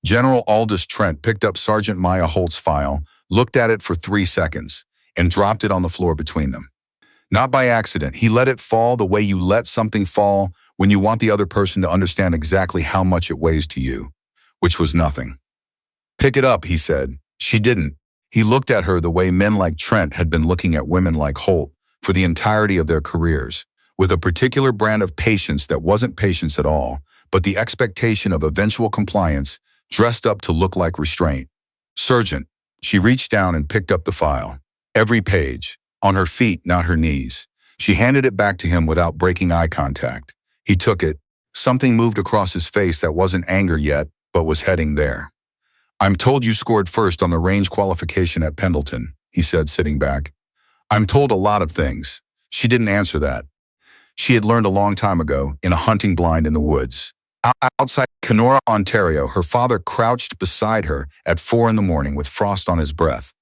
General Aldous Trent picked up Sergeant Maya Holt's file, looked at it for 3 seconds, and dropped it on the floor between them. Not by accident, he let it fall the way you let something fall when you want the other person to understand exactly how much it weighs to you, which was nothing. "Pick it up," he said. She didn't. He looked at her the way men like Trent had been looking at women like Holt for the entirety of their careers, with a particular brand of patience that wasn't patience at all, but the expectation of eventual compliance dressed up to look like restraint. "Sergeant." She reached down and picked up the file. Every page. On her feet, not her knees. She handed it back to him without breaking eye contact. He took it. Something moved across his face that wasn't anger yet, but was heading there. "I'm told you scored first on the range qualification at Pendleton," he said, sitting back. "I'm told a lot of things." She didn't answer that. She had learned a long time ago, in a hunting blind in the woods. Outside Kenora, Ontario, her father crouched beside her at 4 a.m. with frost on his breath.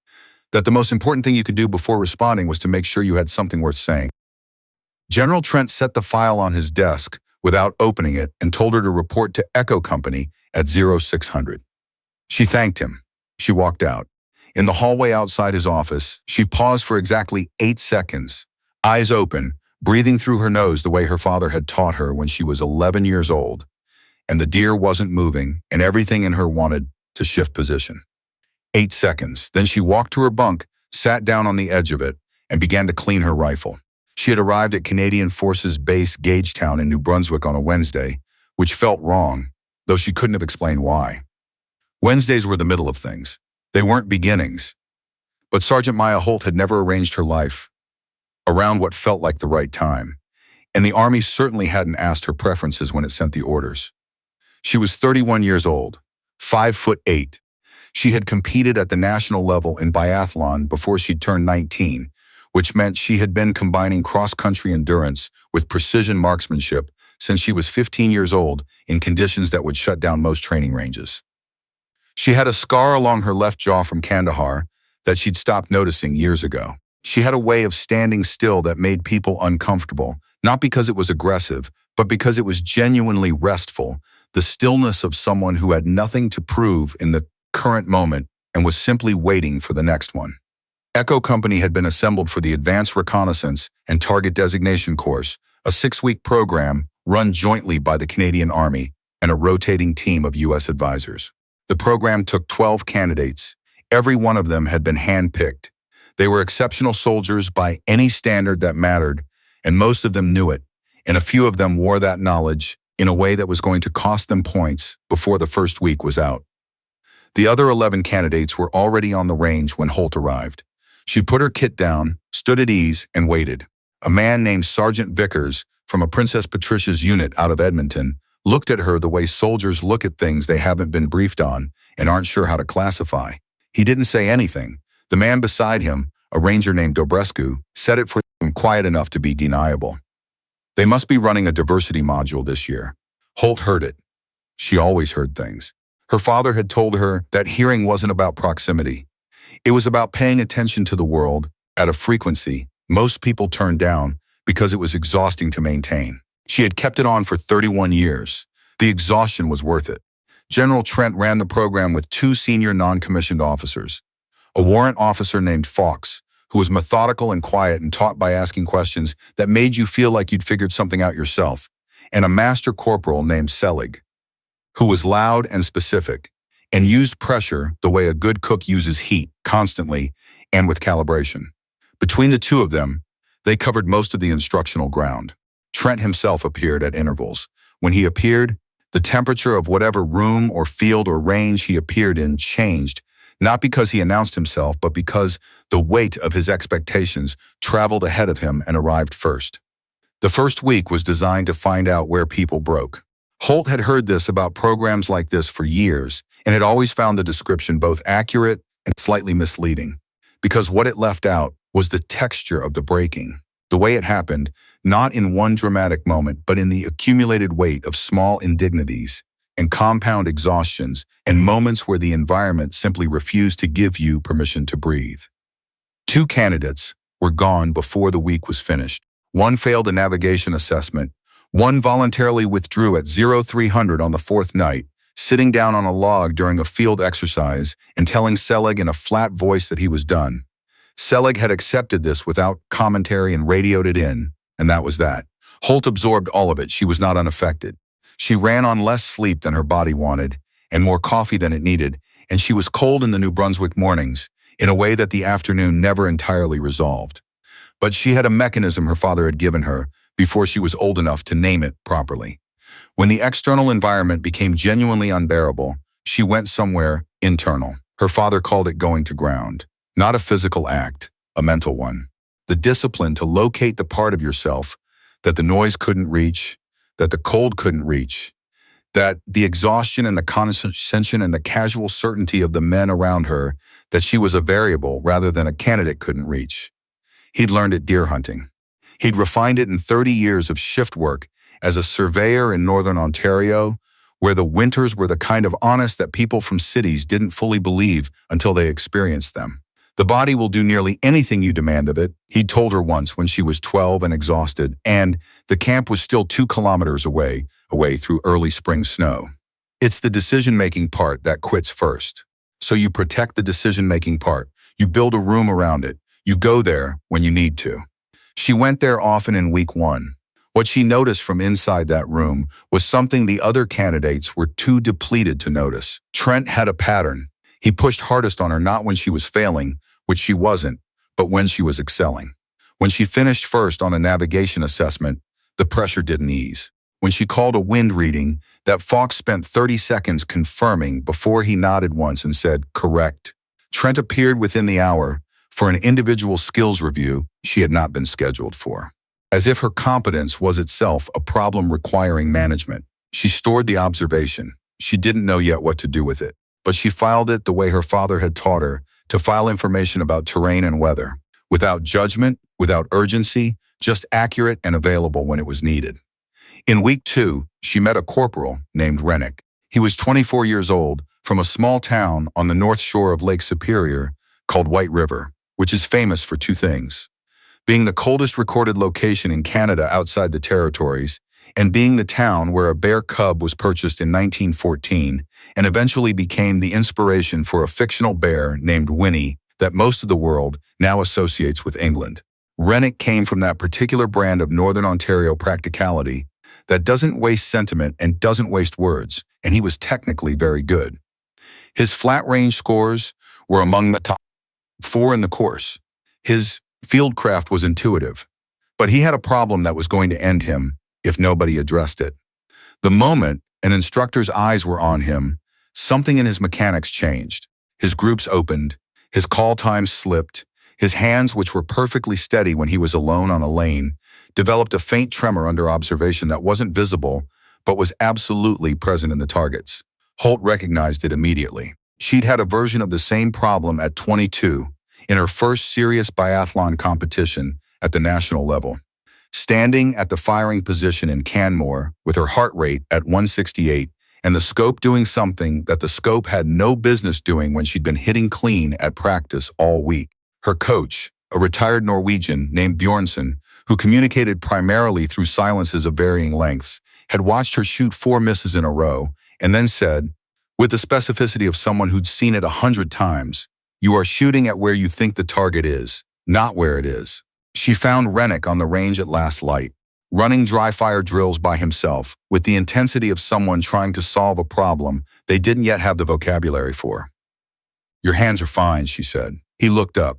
That the most important thing you could do before responding was to make sure you had something worth saying. General Trent set the file on his desk without opening it and told her to report to Echo Company at 0600. She thanked him. She walked out. In the hallway outside his office, she paused for exactly 8 seconds, eyes open, breathing through her nose the way her father had taught her when she was 11 years old. And the deer wasn't moving, and everything in her wanted to shift position. 8 seconds. Then she walked to her bunk, sat down on the edge of it, and began to clean her rifle. She had arrived at Canadian Forces Base Gagetown in New Brunswick on a Wednesday, which felt wrong, though she couldn't have explained why. Wednesdays were the middle of things. They weren't beginnings. But Sergeant Maya Holt had never arranged her life around what felt like the right time, and the Army certainly hadn't asked her preferences when it sent the orders. She was 31 years old, 5'8". She had competed at the national level in biathlon before she'd turned 19, which meant she had been combining cross-country endurance with precision marksmanship since she was 15 years old in conditions that would shut down most training ranges. She had a scar along her left jaw from Kandahar that she'd stopped noticing years ago. She had a way of standing still that made people uncomfortable, not because it was aggressive, but because it was genuinely restful, the stillness of someone who had nothing to prove in the current moment and was simply waiting for the next one. Echo Company had been assembled for the Advanced Reconnaissance and Target Designation Course, a 6-week program run jointly by the Canadian Army and a rotating team of U.S. advisors. The program took 12 candidates. Every one of them had been handpicked. They were exceptional soldiers by any standard that mattered, and most of them knew it, and a few of them wore that knowledge in a way that was going to cost them points before the first week was out. The other 11 candidates were already on the range when Holt arrived. She put her kit down, stood at ease, and waited. A man named Sergeant Vickers from a Princess Patricia's unit out of Edmonton looked at her the way soldiers look at things they haven't been briefed on and aren't sure how to classify. He didn't say anything. The man beside him, a ranger named Dobrescu, said it for him quiet enough to be deniable. They must be running a diversity module this year. Holt heard it. She always heard things. Her father had told her that hearing wasn't about proximity. It was about paying attention to the world at a frequency most people turned down because it was exhausting to maintain. She had kept it on for 31 years. The exhaustion was worth it. General Trent ran the program with 2 senior non-commissioned officers. A warrant officer named Fox, who was methodical and quiet and taught by asking questions that made you feel like you'd figured something out yourself, and a master corporal named Selig, who was loud and specific and used pressure the way a good cook uses heat, constantly and with calibration. Between the two of them, they covered most of the instructional ground. Trent himself appeared at intervals. When he appeared, the temperature of whatever room or field or range he appeared in changed, not because he announced himself, but because the weight of his expectations traveled ahead of him and arrived first. The first week was designed to find out where people broke. Holt had heard this about programs like this for years and had always found the description both accurate and slightly misleading, because what it left out was the texture of the breaking, the way it happened, not in one dramatic moment, but in the accumulated weight of small indignities and compound exhaustions and moments where the environment simply refused to give you permission to breathe. 2 candidates were gone before the week was finished. One failed a navigation assessment. One voluntarily withdrew at 0300 on the 4th night, sitting down on a log during a field exercise and telling Selig in a flat voice that he was done. Selig had accepted this without commentary and radioed it in, and that was that. Holt absorbed all of it. She was not unaffected. She ran on less sleep than her body wanted, and more coffee than it needed, and she was cold in the New Brunswick mornings, in a way that the afternoon never entirely resolved. But she had a mechanism her father had given her before she was old enough to name it properly. When the external environment became genuinely unbearable, she went somewhere internal. Her father called it going to ground. Not a physical act, a mental one. The discipline to locate the part of yourself that the noise couldn't reach, that the cold couldn't reach, that the exhaustion and the condescension and the casual certainty of the men around her that she was a variable rather than a candidate couldn't reach. He'd learned it deer hunting. He'd refined it in 30 years of shift work as a surveyor in northern Ontario, where the winters were the kind of honest that people from cities didn't fully believe until they experienced them. The body will do nearly anything you demand of it, he'd told her once when she was 12 and exhausted, and the camp was still 2 kilometers away through early spring snow. It's the decision-making part that quits first. So you protect the decision-making part. You build a room around it. You go there when you need to. She went there often in week 1. What she noticed from inside that room was something the other candidates were too depleted to notice. Trent had a pattern. He pushed hardest on her not when she was failing, which she wasn't, but when she was excelling. When she finished first on a navigation assessment, the pressure didn't ease. When she called a wind reading, that Fox spent 30 seconds confirming before he nodded once and said, "Correct." Trent appeared within the hour for an individual skills review she had not been scheduled for. As if her competence was itself a problem requiring management. She stored the observation. She didn't know yet what to do with it, but she filed it the way her father had taught her to file information about terrain and weather, without judgment, without urgency, just accurate and available when it was needed. In week 2, she met a corporal named Rennick. He was 24 years old, from a small town on the north shore of Lake Superior called White River, which is famous for 2 things. Being the coldest recorded location in Canada outside the territories, and being the town where a bear cub was purchased in 1914 and eventually became the inspiration for a fictional bear named Winnie that most of the world now associates with England. Rennick came from that particular brand of Northern Ontario practicality that doesn't waste sentiment and doesn't waste words, and he was technically very good. His flat-range scores were among the top 4 in the course. His fieldcraft was intuitive, but he had a problem that was going to end him if nobody addressed it. The moment an instructor's eyes were on him, something in his mechanics changed. His groups opened, his call times slipped, his hands, which were perfectly steady when he was alone on a lane, developed a faint tremor under observation that wasn't visible, but was absolutely present in the targets. Holt recognized it immediately. She'd had a version of the same problem at 22, in her first serious biathlon competition at the national level. Standing at the firing position in Canmore with her heart rate at 168 and the scope doing something that the scope had no business doing when she'd been hitting clean at practice all week. Her coach, a retired Norwegian named Bjornsson, who communicated primarily through silences of varying lengths, had watched her shoot 4 misses in a row and then said, with the specificity of someone who'd seen it 100 times, "You are shooting at where you think the target is, not where it is." She found Rennick on the range at last light, running dry fire drills by himself with the intensity of someone trying to solve a problem they didn't yet have the vocabulary for. "Your hands are fine," she said. He looked up.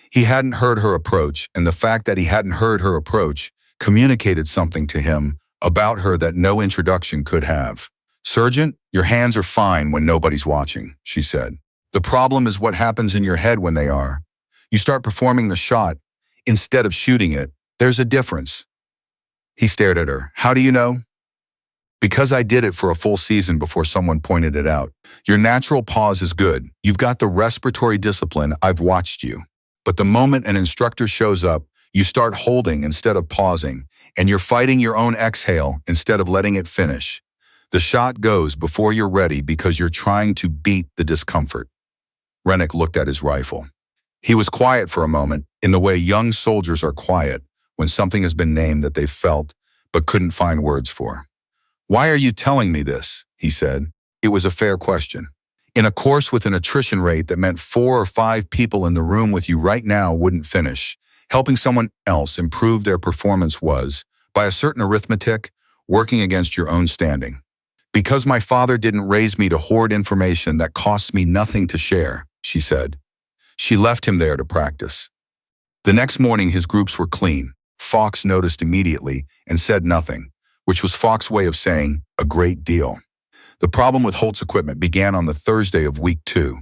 He hadn't heard her approach, and the fact that he hadn't heard her approach communicated something to him about her that no introduction could have. "Sergeant, your hands are fine when nobody's watching," she said. "The problem is what happens in your head when they are. You start performing the shot instead of shooting it. There's a difference." He stared at her. "How do you know?" "Because I did it for a full season before someone pointed it out. Your natural pause is good. You've got the respiratory discipline. I've watched you. But the moment an instructor shows up, you start holding instead of pausing, and you're fighting your own exhale instead of letting it finish. The shot goes before you're ready because you're trying to beat the discomfort." Rennick looked at his rifle. He was quiet for a moment, in the way young soldiers are quiet when something has been named that they felt but couldn't find words for. "Why are you telling me this?" he said. It was a fair question. In a course with an attrition rate that meant 4 or 5 people in the room with you right now wouldn't finish, helping someone else improve their performance was, by a certain arithmetic, working against your own standing. Because my father didn't raise me to hoard information that costs me nothing to share, she said. She left him there to practice. The next morning his groups were clean. Fox noticed immediately and said nothing, which was Fox's way of saying a great deal. The problem with Holt's equipment began on the Thursday of week 2.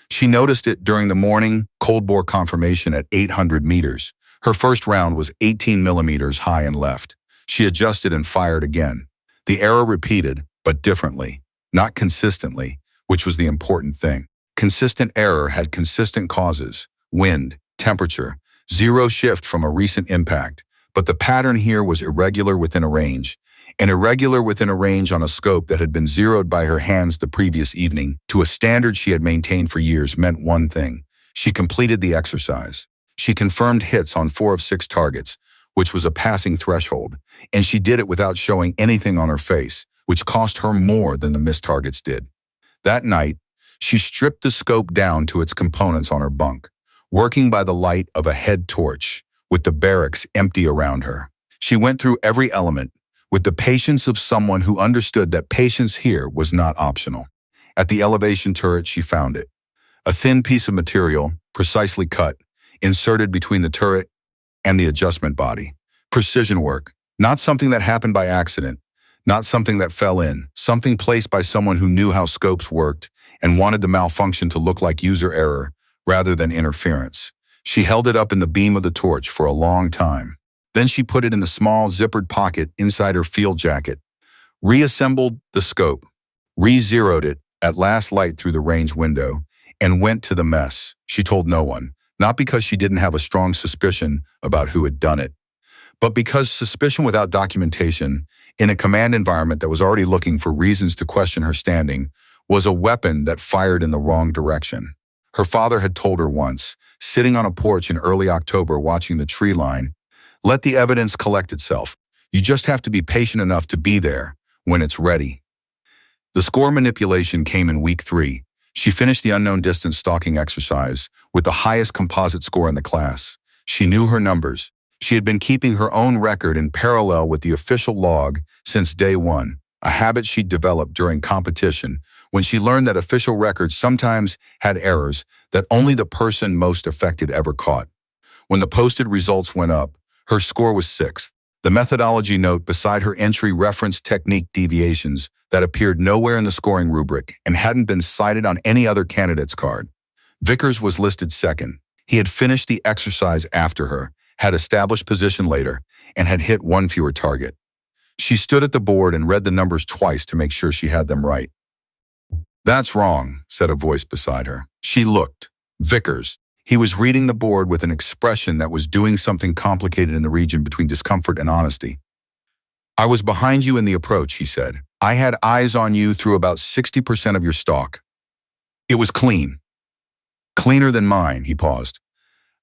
She noticed it during the morning cold bore confirmation at 800 meters. Her first round was 18 millimeters high and left. She adjusted and fired again. The error repeated, but differently, not consistently, which was the important thing. Consistent error had consistent causes: wind, temperature, zero shift from a recent impact. But the pattern here was irregular within a range, and irregular within a range on a scope that had been zeroed by her hands the previous evening to a standard she had maintained for years meant one thing. She completed the exercise. She confirmed hits on 4 of 6 targets, which was a passing threshold, and she did it without showing anything on her face, which cost her more than the missed targets did. That night, she stripped the scope down to its components on her bunk, working by the light of a head torch, with the barracks empty around her. She went through every element, with the patience of someone who understood that patience here was not optional. At the elevation turret, she found it. A thin piece of material, precisely cut, inserted between the turret and the adjustment body. Precision work, not something that happened by accident, not something that fell in, something placed by someone who knew how scopes worked and wanted the malfunction to look like user error rather than interference. She held it up in the beam of the torch for a long time. Then she put it in the small zippered pocket inside her field jacket, reassembled the scope, re-zeroed it at last light through the range window, and went to the mess. She told no one, not because she didn't have a strong suspicion about who had done it, but because suspicion without documentation, in a command environment that was already looking for reasons to question her standing, was a weapon that fired in the wrong direction. Her father had told her once, sitting on a porch in early October watching the tree line, "Let the evidence collect itself. You just have to be patient enough to be there when it's ready." The score manipulation came in week 3. She finished the unknown distance stalking exercise with the highest composite score in the class. She knew her numbers. She had been keeping her own record in parallel with the official log since day 1, a habit she'd developed during competition when she learned that official records sometimes had errors that only the person most affected ever caught. When the posted results went up, her score was 6th. The methodology note beside her entry referenced technique deviations that appeared nowhere in the scoring rubric and hadn't been cited on any other candidate's card. Vickers was listed 2nd. He had finished the exercise after her, had established position later, and had hit 1 fewer target. She stood at the board and read the numbers twice to make sure she had them right. "That's wrong," said a voice beside her. She looked. Vickers. He was reading the board with an expression that was doing something complicated in the region between discomfort and honesty. "I was behind you in the approach," he said. "I had eyes on you through about 60% of your stalk. It was clean. Cleaner than mine," he paused.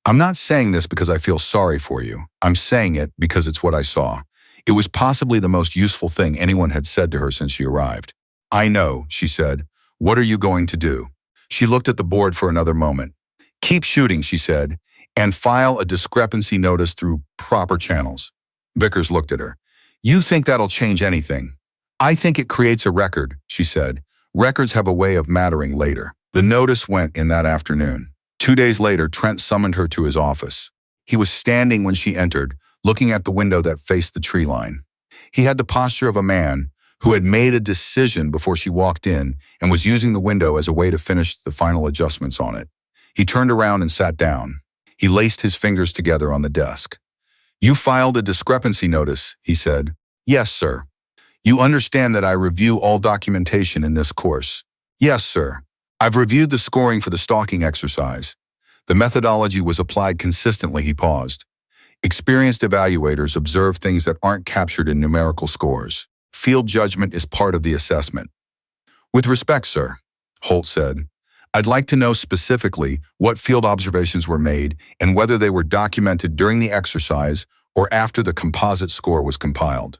"I'm not saying this because I feel sorry for you. I'm saying it because it's what I saw." It was possibly the most useful thing anyone had said to her since she arrived. "I know," she said. "What are you going to do?" She looked at the board for another moment. "Keep shooting," she said, "and file a discrepancy notice through proper channels." Vickers looked at her. "You think that'll change anything?" "I think it creates a record," she said. "Records have a way of mattering later." The notice went in that afternoon. 2 days later, Trent summoned her to his office. He was standing when she entered, looking at the window that faced the tree line. He had the posture of a man who had made a decision before she walked in and was using the window as a way to finish the final adjustments on it. He turned around and sat down. He laced his fingers together on the desk. "You filed a discrepancy notice," he said. "Yes, sir." "You understand that I review all documentation in this course?" "Yes, sir." "I've reviewed the scoring for the stalking exercise. The methodology was applied consistently." He paused. "Experienced evaluators observe things that aren't captured in numerical scores. Field judgment is part of the assessment." "With respect, sir," Holt said, "I'd like to know specifically what field observations were made and whether they were documented during the exercise or after the composite score was compiled."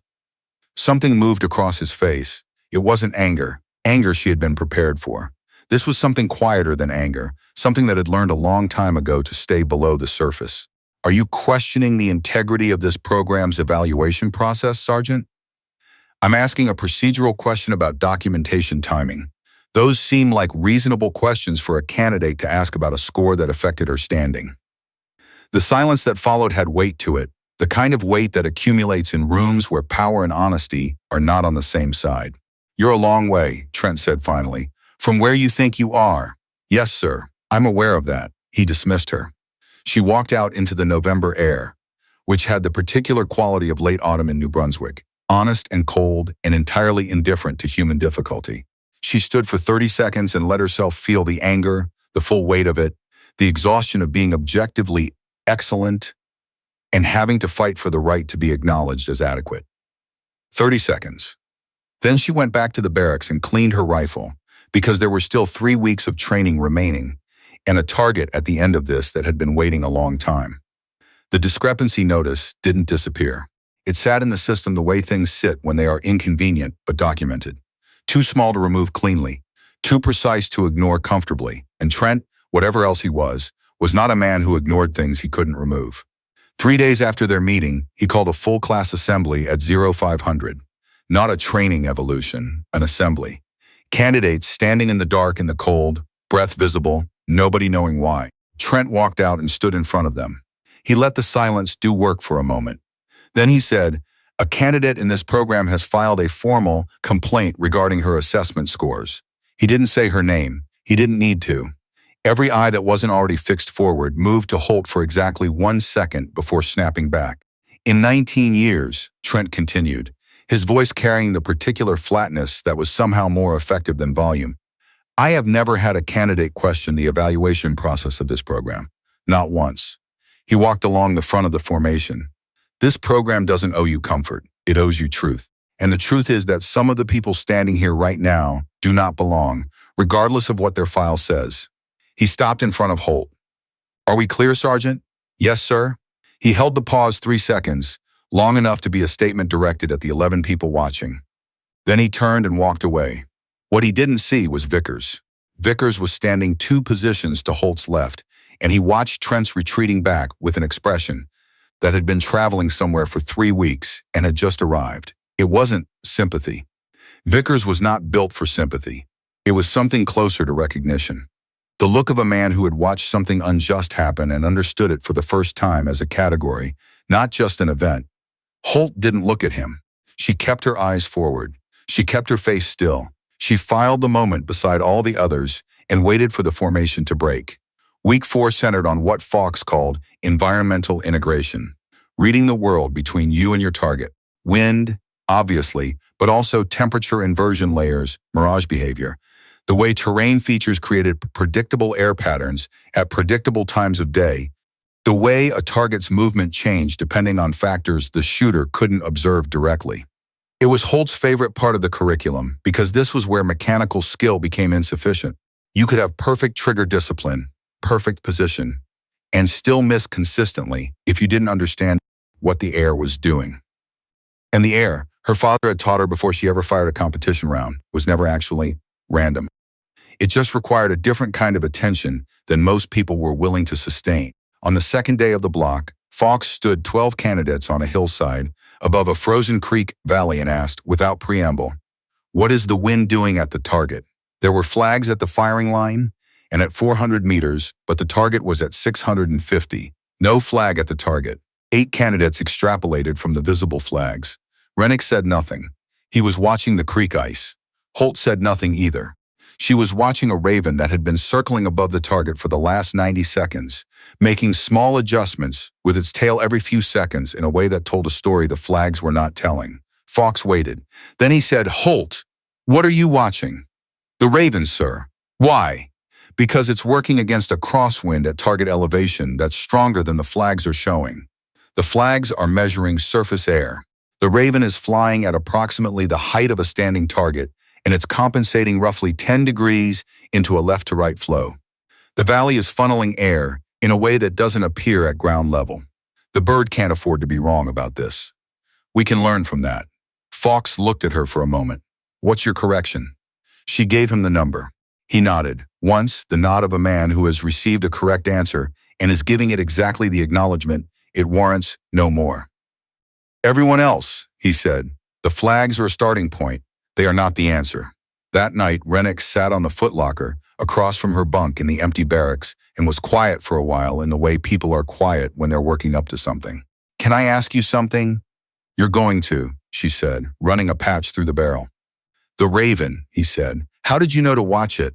Something moved across his face. It wasn't anger. anger she had been prepared for. This was something quieter than anger, something that had learned a long time ago to stay below the surface. Are you questioning the integrity of this program's evaluation process, Sergeant? I'm asking a procedural question about documentation timing. Those seem like reasonable questions for a candidate to ask about a score that affected her standing. The silence that followed had weight to it, the kind of weight that accumulates in rooms where power and honesty are not on the same side. You're a long way, Trent said finally, from where you think you are. Yes, sir, I'm aware of that. He dismissed her. She walked out into the November air, which had the particular quality of late autumn in New Brunswick, honest and cold and entirely indifferent to human difficulty. She stood for 30 seconds and let herself feel the anger, the full weight of it, the exhaustion of being objectively excellent and having to fight for the right to be acknowledged as adequate. 30 seconds. Then she went back to the barracks and cleaned her rifle, because there were still 3 weeks of training remaining, and a target at the end of this that had been waiting a long time. The discrepancy notice didn't disappear. It sat in the system the way things sit when they are inconvenient but documented. Too small to remove cleanly, too precise to ignore comfortably, and Trent, whatever else he was not a man who ignored things he couldn't remove. 3 days after their meeting, he called a full class assembly at 0500. Not a training evolution, an assembly. Candidates standing in the dark and the cold, breath visible, nobody knowing why. Trent walked out and stood in front of them. He let the silence do work for a moment. Then he said, "A candidate in this program has filed a formal complaint regarding her assessment scores." He didn't say her name. He didn't need to. Every eye that wasn't already fixed forward moved to Holt for exactly 1 second before snapping back. "In 19 years, Trent continued, his voice carrying the particular flatness that was somehow more effective than volume, "I have never had a candidate question the evaluation process of this program. Not once." He walked along the front of the formation. "This program doesn't owe you comfort. It owes you truth. And the truth is that some of the people standing here right now do not belong, regardless of what their file says." He stopped in front of Holt. "Are we clear, Sergeant?" "Yes, sir." He held the pause 3 seconds, long enough to be a statement directed at the 11 people watching. Then he turned and walked away. What he didn't see was Vickers. Vickers was standing 2 positions to Holt's left, and he watched Trent's retreating back with an expression that had been traveling somewhere for 3 weeks and had just arrived. It wasn't sympathy. Vickers was not built for sympathy. It was something closer to recognition. The look of a man who had watched something unjust happen and understood it for the first time as a category, not just an event. Holt didn't look at him. She kept her eyes forward. She kept her face still. She filed the moment beside all the others and waited for the formation to break. Week 4 centered on what Fox called environmental integration, reading the world between you and your target. Wind, obviously, but also temperature inversion layers, mirage behavior. The way terrain features created predictable air patterns at predictable times of day. The way a target's movement changed depending on factors the shooter couldn't observe directly. It was Holt's favorite part of the curriculum because this was where mechanical skill became insufficient. You could have perfect trigger discipline, perfect position, and still miss consistently if you didn't understand what the air was doing. And the air, her father had taught her before she ever fired a competition round, was never actually random. It just required a different kind of attention than most people were willing to sustain. On the second day of the block, Fox stood 12 candidates on a hillside above a frozen creek valley and asked, without preamble, "What is the wind doing at the target?" There were flags at the firing line and at 400 meters, but the target was at 650. No flag at the target. 8 candidates extrapolated from the visible flags. Rennick said nothing. He was watching the creek ice. Holt said nothing either. She was watching a raven that had been circling above the target for the last 90 seconds, making small adjustments with its tail every few seconds in a way that told a story the flags were not telling. Fox waited. Then he said, "Holt, what are you watching?" "The raven, sir." "Why?" "Because it's working against a crosswind at target elevation that's stronger than the flags are showing. The flags are measuring surface air. The raven is flying at approximately the height of a standing target, and it's compensating roughly 10 degrees into a left-to-right flow. The valley is funneling air in a way that doesn't appear at ground level. The bird can't afford to be wrong about this. We can learn from that." Fox looked at her for a moment. "What's your correction?" She gave him the number. He nodded. Once, the nod of a man who has received a correct answer and is giving it exactly the acknowledgement it warrants, no more. Everyone else, he said, the flags are a starting point. They are not the answer. That night, Rennick sat on the footlocker across from her bunk in the empty barracks and was quiet for a while in the way people are quiet when they're working up to something. Can I ask you something? You're going to, she said, running a patch through the barrel. The Raven, he said. How did you know to watch it?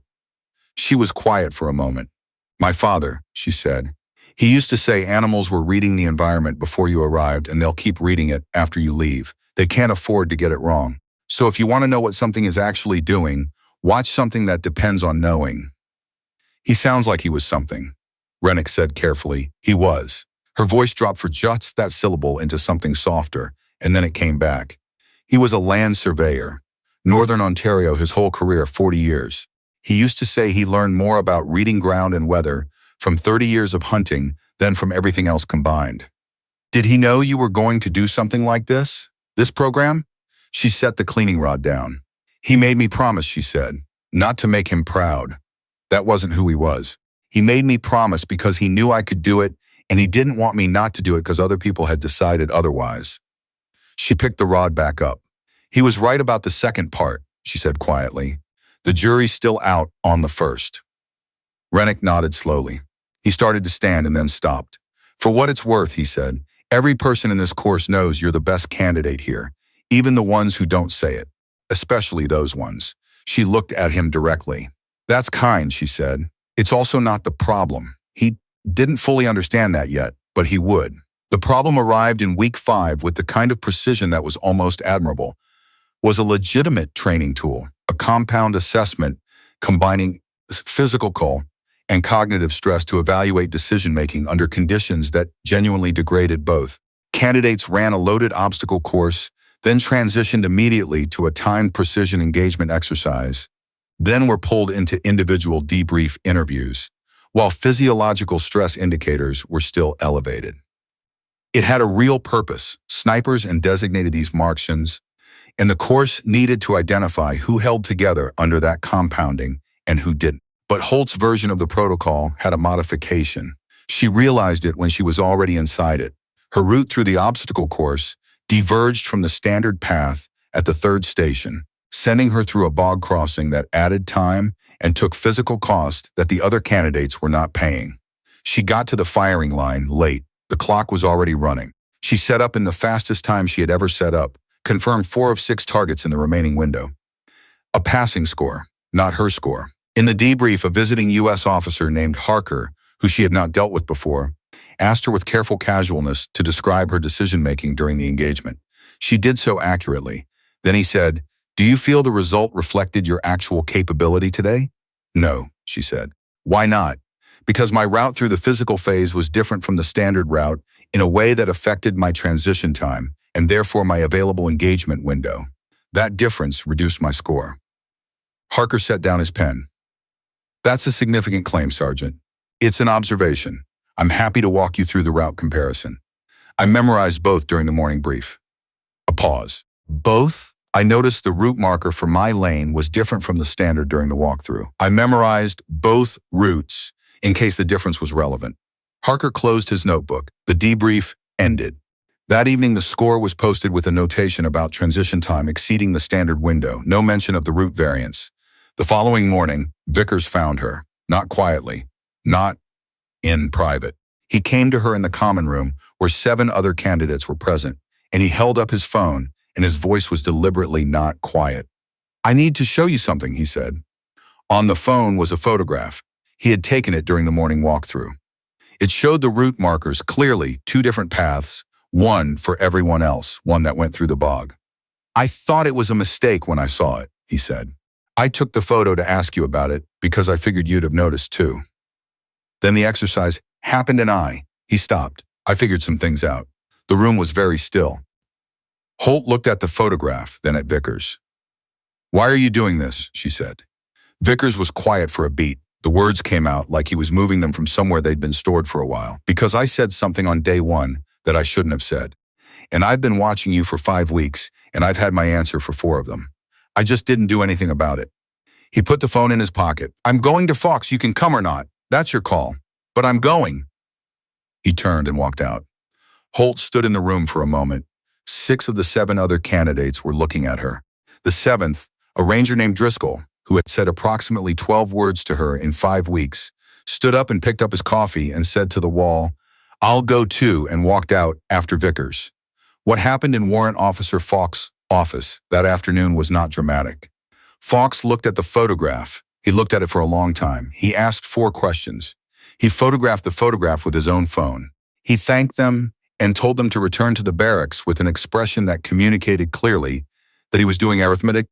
She was quiet for a moment. My father, she said. He used to say animals were reading the environment before you arrived and they'll keep reading it after you leave. They can't afford to get it wrong. So if you want to know what something is actually doing, watch something that depends on knowing. He sounds like he was something. Rennick said carefully. He was. Her voice dropped for just that syllable into something softer, and then it came back. He was a land surveyor. Northern Ontario his whole career, 40 years. He used to say he learned more about reading ground and weather from 30 years of hunting than from everything else combined. Did he know you were going to do something like this? This program? She set the cleaning rod down. He made me promise, she said, not to make him proud. That wasn't who he was. He made me promise because he knew I could do it, and he didn't want me not to do it because other people had decided otherwise. She picked the rod back up. He was right about the second part, she said quietly. The jury's still out on the first. Rennick nodded slowly. He started to stand and then stopped. For what it's worth, he said, every person in this course knows you're the best candidate here, even the ones who don't say it, especially those ones. She looked at him directly. That's kind, she said. It's also not the problem. He didn't fully understand that yet, but he would. The problem arrived in week 5 with the kind of precision that was almost admirable. Was a legitimate training tool, a compound assessment combining physical and cognitive stress to evaluate decision-making under conditions that genuinely degraded both. Candidates ran a loaded obstacle course, then transitioned immediately to a timed precision engagement exercise, then were pulled into individual debrief interviews, while physiological stress indicators were still elevated. It had a real purpose. Snipers and designated these Marxians, and the course needed to identify who held together under that compounding and who didn't. But Holt's version of the protocol had a modification. She realized it when she was already inside it. Her route through the obstacle course diverged from the standard path at the 3rd station, sending her through a bog crossing that added time and took physical cost that the other candidates were not paying. She got to the firing line late. The clock was already running. She set up in the fastest time she had ever set up, confirmed 4 of 6 targets in the remaining window. A passing score, not her score. In the debrief, a visiting U.S. officer named Harker, who she had not dealt with before, asked her with careful casualness to describe her decision-making during the engagement. She did so accurately. Then he said, "Do you feel the result reflected your actual capability today?" "No," she said. "Why not?" "Because my route through the physical phase was different from the standard route in a way that affected my transition time and therefore my available engagement window. That difference reduced my score." Harker set down his pen. "That's a significant claim, Sergeant. It's an observation. I'm happy to walk you through the route comparison. I memorized both during the morning brief." A pause. "Both?" "I noticed the route marker for my lane was different from the standard during the walkthrough. I memorized both routes in case the difference was relevant." Harker closed his notebook. The debrief ended. That evening, the score was posted with a notation about transition time exceeding the standard window, no mention of the route variance. The following morning, Vickers found her, not quietly, not in private. He came to her in the common room where 7 other candidates were present, and he held up his phone, and his voice was deliberately not quiet. "I need to show you something," he said. On the phone was a photograph. He had taken it during the morning walkthrough. It showed the route markers clearly, 2 different paths, one for everyone else, one that went through the bog. "I thought it was a mistake when I saw it," he said. "I took the photo to ask you about it because I figured you'd have noticed too." Then the exercise happened and he stopped. I figured some things out. The room was very still. Holt looked at the photograph, then at Vickers. "Why are you doing this?" she said. Vickers was quiet for a beat. The words came out like he was moving them from somewhere they'd been stored for a while. "Because I said something on day 1 that I shouldn't have said. And I've been watching you for 5 weeks, and I've had my answer for 4 of them. I just didn't do anything about it." He put the phone in his pocket. I'm going to Fox. You can come or not. That's your call. But I'm going. He turned and walked out. Holt stood in the room for a moment. 6 of the 7 other candidates were looking at her. The 7th, a ranger named Driscoll, who had said approximately 12 words to her in 5 weeks, stood up and picked up his coffee and said to the wall, I'll go too, and walked out after Vickers. What happened in Warrant Officer Fawkes' office that afternoon was not dramatic. Fawkes looked at the photograph. He looked at it for a long time. He asked 4 questions. He photographed the photograph with his own phone. He thanked them and told them to return to the barracks with an expression that communicated clearly that he was doing arithmetic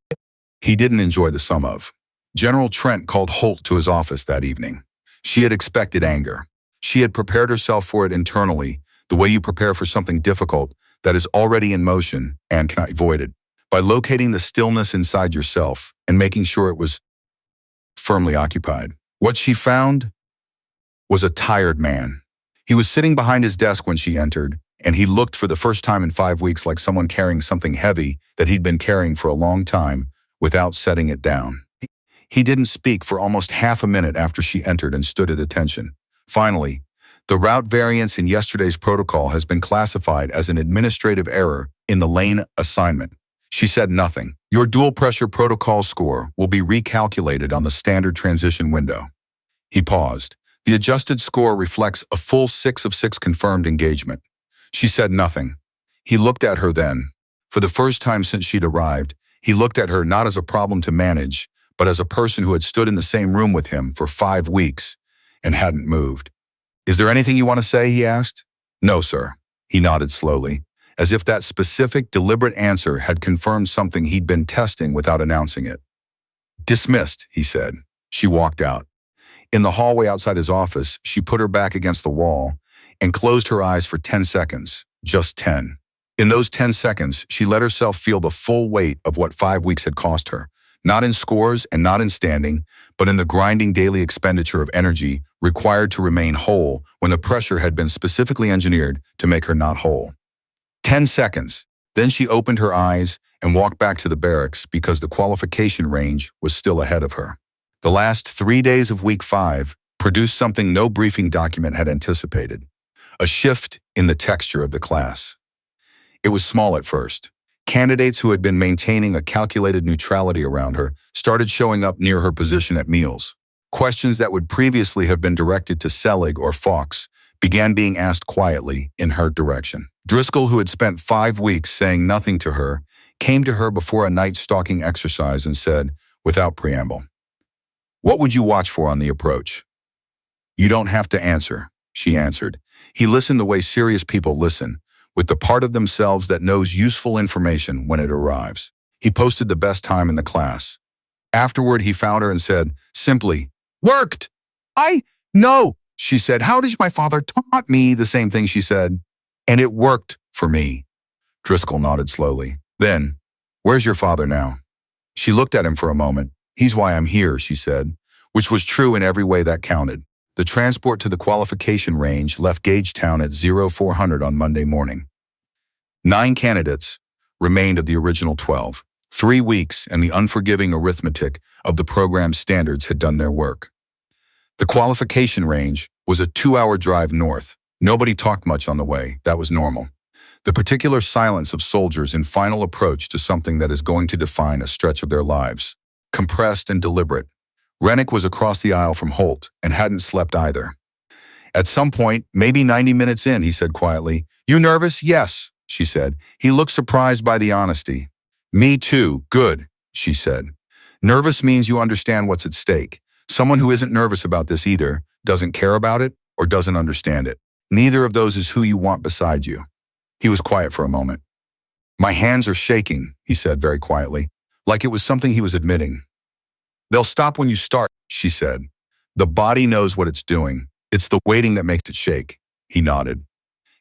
he didn't enjoy the sum of. General Trent called Holt to his office that evening. She had expected anger. She had prepared herself for it internally, the way you prepare for something difficult that is already in motion and cannot be avoided, by locating the stillness inside yourself and making sure it was firmly occupied. What she found was a tired man. He was sitting behind his desk when she entered, and he looked for the first time in 5 weeks like someone carrying something heavy that he'd been carrying for a long time without setting it down. He didn't speak for almost half a minute after she entered and stood at attention. Finally, the route variance in yesterday's protocol has been classified as an administrative error in the lane assignment. She said nothing. Your dual pressure protocol score will be recalculated on the standard transition window. He paused. The adjusted score reflects a full 6 of 6 confirmed engagement. She said nothing. He looked at her then. For the first time since she'd arrived, he looked at her not as a problem to manage, but as a person who had stood in the same room with him for 5 weeks and hadn't moved. Is there anything you want to say? He asked. No, sir. He nodded slowly, as if that specific, deliberate answer had confirmed something he'd been testing without announcing it. Dismissed, he said. She walked out. In the hallway outside his office, she put her back against the wall and closed her eyes for 10 seconds, just 10. In those 10 seconds, she let herself feel the full weight of what 5 weeks had cost her, not in scores and not in standing, but in the grinding daily expenditure of energy required to remain whole when the pressure had been specifically engineered to make her not whole. 10 seconds. Then she opened her eyes and walked back to the barracks because the qualification range was still ahead of her. The last 3 days of week 5 produced something no briefing document had anticipated, a shift in the texture of the class. It was small at first. Candidates who had been maintaining a calculated neutrality around her started showing up near her position at meals. Questions that would previously have been directed to Selig or Fawkes began being asked quietly in her direction. Driscoll, who had spent 5 weeks saying nothing to her, came to her before a night stalking exercise and said, without preamble, "What would you watch for on the approach?" "You don't have to answer," she answered. He listened the way serious people listen, with the part of themselves that knows useful information when it arrives. He posted the best time in the class. Afterward, he found her and said, simply, "Worked!" "I know," she said. "How did my father taught me the same thing," she said. "And it worked for me." Driscoll nodded slowly. Then, "Where's your father now?" She looked at him for a moment. "He's why I'm here," she said, which was true in every way that counted. The transport to the qualification range left Gagetown at 0400 on Monday morning. 9 candidates remained of the original 12. 3 weeks and the unforgiving arithmetic of the program's standards had done their work. The qualification range was a 2-hour drive north. Nobody talked much on the way. That was normal. The particular silence of soldiers in final approach to something that is going to define a stretch of their lives. Compressed and deliberate. Rennick was across the aisle from Holt and hadn't slept either. At some point, maybe 90 minutes in, he said quietly, "You nervous?" "Yes," she said. He looked surprised by the honesty. "Me too. Good," she said. Nervous means you understand what's at stake. Someone who isn't nervous about this either doesn't care about it or doesn't understand it. Neither of those is who you want beside you. He was quiet for a moment. "My hands are shaking," he said very quietly, like it was something he was admitting. "They'll stop when you start," she said. "The body knows what it's doing. It's the waiting that makes it shake." He nodded.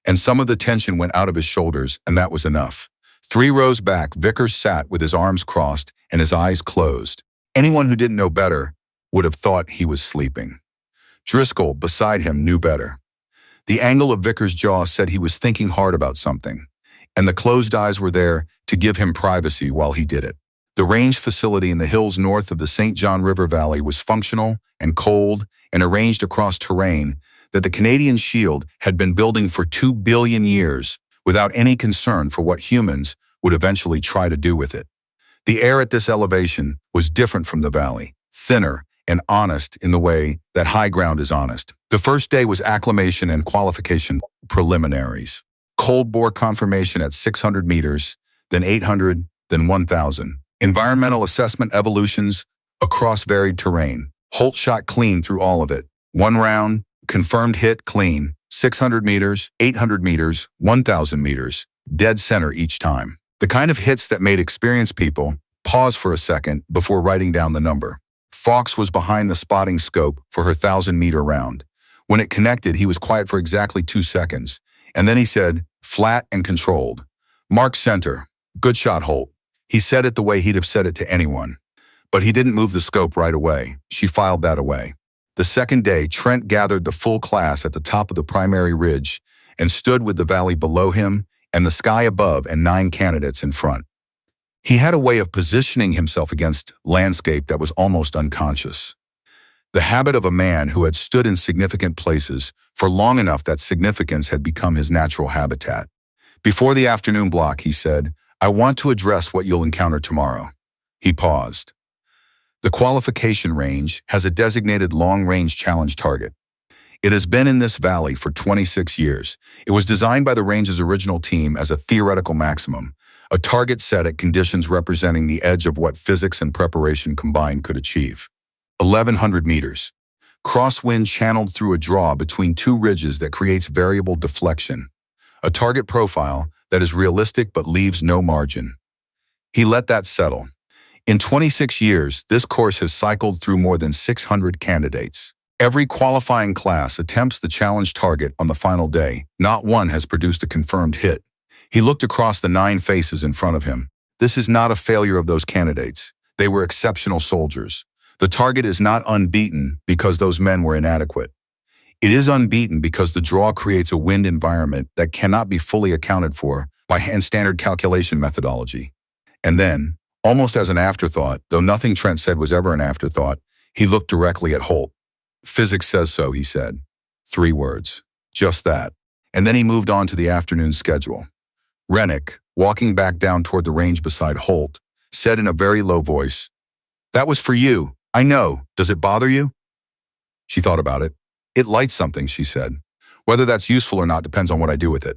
And some of the tension went out of his shoulders, and that was enough. 3 rows back, Vickers sat with his arms crossed and his eyes closed. Anyone who didn't know better would have thought he was sleeping. Driscoll, beside him, knew better. The angle of Vickers' jaw said he was thinking hard about something, and the closed eyes were there to give him privacy while he did it. The range facility in the hills north of the St. John River Valley was functional and cold and arranged across terrain that the Canadian Shield had been building for 2 billion years without any concern for what humans would eventually try to do with it. The air at this elevation was different from the valley, thinner and honest in the way that high ground is honest. The first day was acclimation and qualification preliminaries. Cold bore confirmation at 600 meters, then 800, then 1,000. Environmental assessment evolutions across varied terrain. Holt shot clean through all of it. One round, confirmed hit clean, 600 meters, 800 meters, 1,000 meters, dead center each time. The kind of hits that made experienced people pause for a second before writing down the number. Fox was behind the spotting scope for her 1,000-meter round. When it connected, he was quiet for exactly 2 seconds, and then he said, flat and controlled. Mark center. Good shot, Holt. He said it the way he'd have said it to anyone. But he didn't move the scope right away. She filed that away. The second day, Trent gathered the full class at the top of the primary ridge and stood with the valley below him and the sky above and 9 candidates in front. He had a way of positioning himself against landscape that was almost unconscious. The habit of a man who had stood in significant places for long enough that significance had become his natural habitat. Before the afternoon block, he said, I want to address what you'll encounter tomorrow. He paused. The qualification range has a designated long-range challenge target. It has been in this valley for 26 years. It was designed by the range's original team as a theoretical maximum, a target set at conditions representing the edge of what physics and preparation combined could achieve. 1,100 meters. Crosswind channeled through a draw between 2 ridges that creates variable deflection. A target profile that is realistic but leaves no margin. He let that settle. In 26 years, this course has cycled through more than 600 candidates. Every qualifying class attempts the challenge target on the final day. Not one has produced a confirmed hit. He looked across the 9 faces in front of him. This is not a failure of those candidates. They were exceptional soldiers. The target is not unbeaten because those men were inadequate. It is unbeaten because the draw creates a wind environment that cannot be fully accounted for by standard calculation methodology. And then, almost as an afterthought, though nothing Trent said was ever an afterthought, he looked directly at Holt. Physics says so, he said. 3 words. Just that. And then he moved on to the afternoon schedule. Rennick, walking back down toward the range beside Holt, said in a very low voice, That was for you. I know. Does it bother you? She thought about it. It lights something, she said. Whether that's useful or not depends on what I do with it.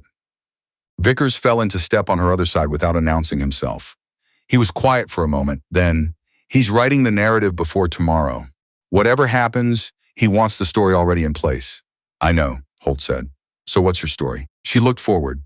Vickers fell into step on her other side without announcing himself. He was quiet for a moment, then, he's writing the narrative before tomorrow. Whatever happens, he wants the story already in place. I know, Holt said. So what's your story? She looked forward.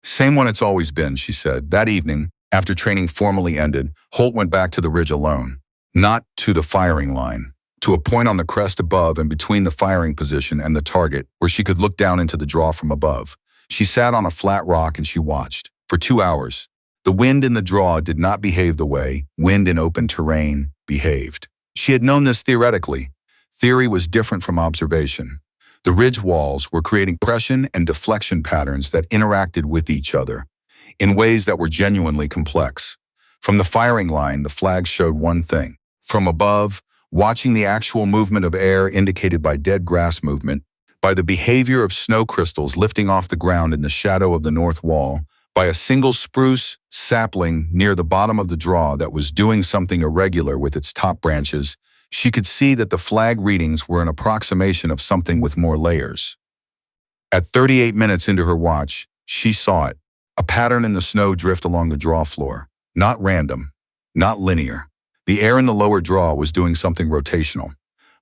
Same one it's always been, she said. That evening, after training formally ended, Holt went back to the ridge alone. Not to the firing line. To a point on the crest above and between the firing position and the target where she could look down into the draw from above. She sat on a flat rock and she watched. For 2 hours. The wind in the draw did not behave the way wind in open terrain behaved. She had known this theoretically. Theory was different from observation. The ridge walls were creating compression and deflection patterns that interacted with each other in ways that were genuinely complex. From the firing line, the flag showed one thing. From above, watching the actual movement of air indicated by dead grass movement, by the behavior of snow crystals lifting off the ground in the shadow of the north wall, by a single spruce sapling near the bottom of the draw that was doing something irregular with its top branches, she could see that the flag readings were an approximation of something with more layers. At 38 minutes into her watch, she saw it, a pattern in the snow drift along the draw floor. Not random, not linear. The air in the lower draw was doing something rotational,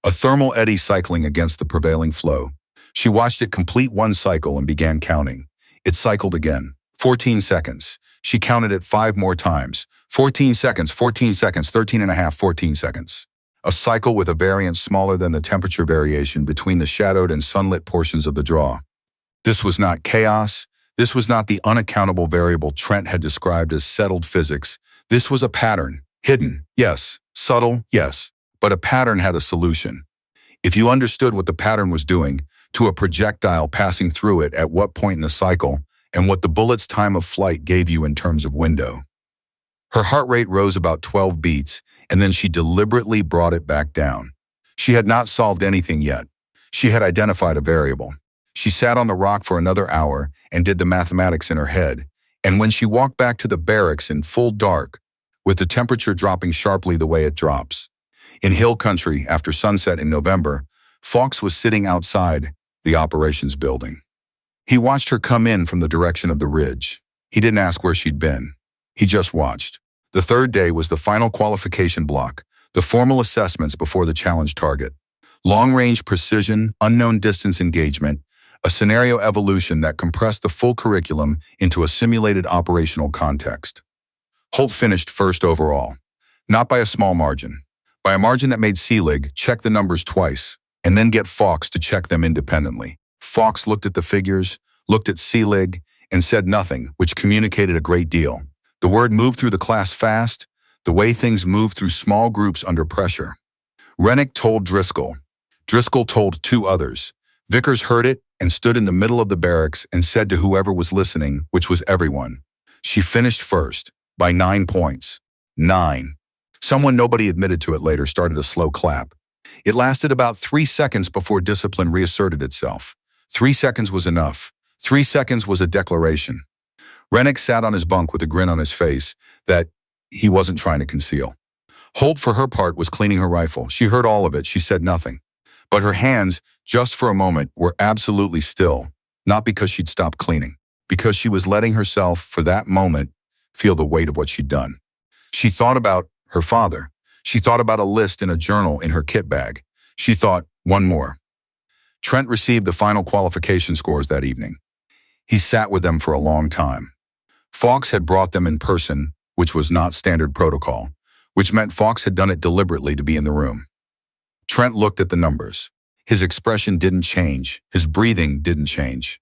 a thermal eddy cycling against the prevailing flow. She watched it complete one cycle and began counting. It cycled again. 14 seconds. She counted it 5 more times. 14 seconds, 14 seconds, 13 and a half, 14 seconds. A cycle with a variance smaller than the temperature variation between the shadowed and sunlit portions of the draw. This was not chaos. This was not the unaccountable variable Trent had described as settled physics. This was a pattern. Hidden, yes. Subtle, yes. But a pattern had a solution. If you understood what the pattern was doing, to a projectile passing through it at what point in the cycle, and what the bullet's time of flight gave you in terms of window. Her heart rate rose about 12 beats, and then she deliberately brought it back down. She had not solved anything yet. She had identified a variable. She sat on the rock for another hour and did the mathematics in her head, and when she walked back to the barracks in full dark, with the temperature dropping sharply the way it drops. In hill country, after sunset in November, Fawkes was sitting outside the operations building. He watched her come in from the direction of the ridge. He didn't ask where she'd been. He just watched. The third day was the final qualification block, the formal assessments before the challenge target. Long-range precision, unknown distance engagement, a scenario evolution that compressed the full curriculum into a simulated operational context. Holt finished first overall, not by a small margin, by a margin that made Seelig check the numbers twice, and then get Fawkes to check them independently. Fawkes looked at the figures, looked at Seelig, and said nothing, which communicated a great deal. The word moved through the class fast, the way things move through small groups under pressure. Rennick told Driscoll. Driscoll told two others. Vickers heard it and stood in the middle of the barracks and said to whoever was listening, which was everyone, she finished first, by 9 points. 9. Someone nobody admitted to it later started a slow clap. It lasted about 3 seconds before discipline reasserted itself. 3 seconds was enough. 3 seconds was a declaration. Rennick sat on his bunk with a grin on his face that he wasn't trying to conceal. Holt, for her part, was cleaning her rifle. She heard all of it. She said nothing. But her hands, just for a moment, were absolutely still, not because she'd stopped cleaning, because she was letting herself, for that moment, feel the weight of what she'd done. She thought about her father. She thought about a list in a journal in her kit bag. She thought, one more. Trent received the final qualification scores that evening. He sat with them for a long time. Fawkes had brought them in person, which was not standard protocol, which meant Fawkes had done it deliberately to be in the room. Trent looked at the numbers. His expression didn't change. His breathing didn't change.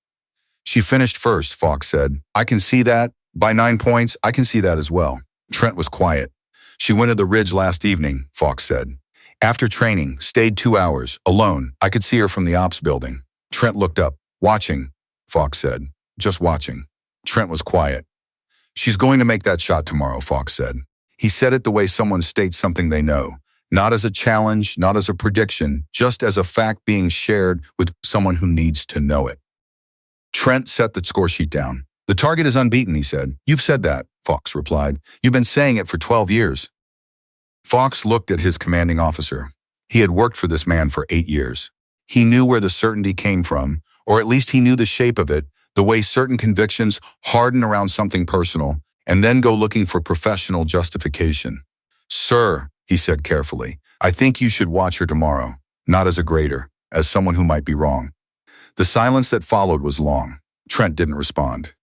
She finished first, Fawkes said. I can see that. By 9 points, I can see that as well. Trent was quiet. She went to the ridge last evening, Fawkes said. After training, stayed 2 hours, alone. I could see her from the ops building. Trent looked up. Watching, Fawkes said. Just watching. Trent was quiet. She's going to make that shot tomorrow, Fawkes said. He said it the way someone states something they know. Not as a challenge, not as a prediction, just as a fact being shared with someone who needs to know it. Trent set the score sheet down. The target is unbeaten, he said. You've said that, Fawkes replied. You've been saying it for 12 years. Fawkes looked at his commanding officer. He had worked for this man for 8 years. He knew where the certainty came from, or at least he knew the shape of it, the way certain convictions harden around something personal, and then go looking for professional justification. Sir, he said carefully, I think you should watch her tomorrow, not as a grader, as someone who might be wrong. The silence that followed was long. Trent didn't respond.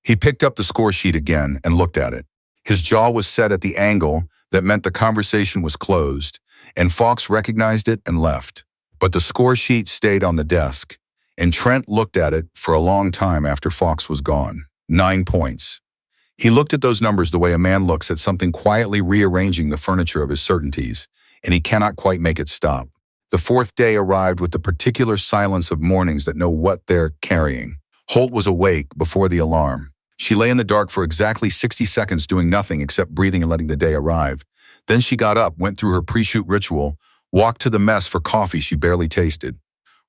He picked up the score sheet again and looked at it. His jaw was set at the angle that meant the conversation was closed, and Fawkes recognized it and left. But the score sheet stayed on the desk, and Trent looked at it for a long time after Fawkes was gone. 9 points. He looked at those numbers the way a man looks at something quietly rearranging the furniture of his certainties, and he cannot quite make it stop. The fourth day arrived with the particular silence of mornings that know what they're carrying. Holt was awake before the alarm. She lay in the dark for exactly 60 seconds doing nothing except breathing and letting the day arrive. Then she got up, went through her pre-shoot ritual, walked to the mess for coffee she barely tasted.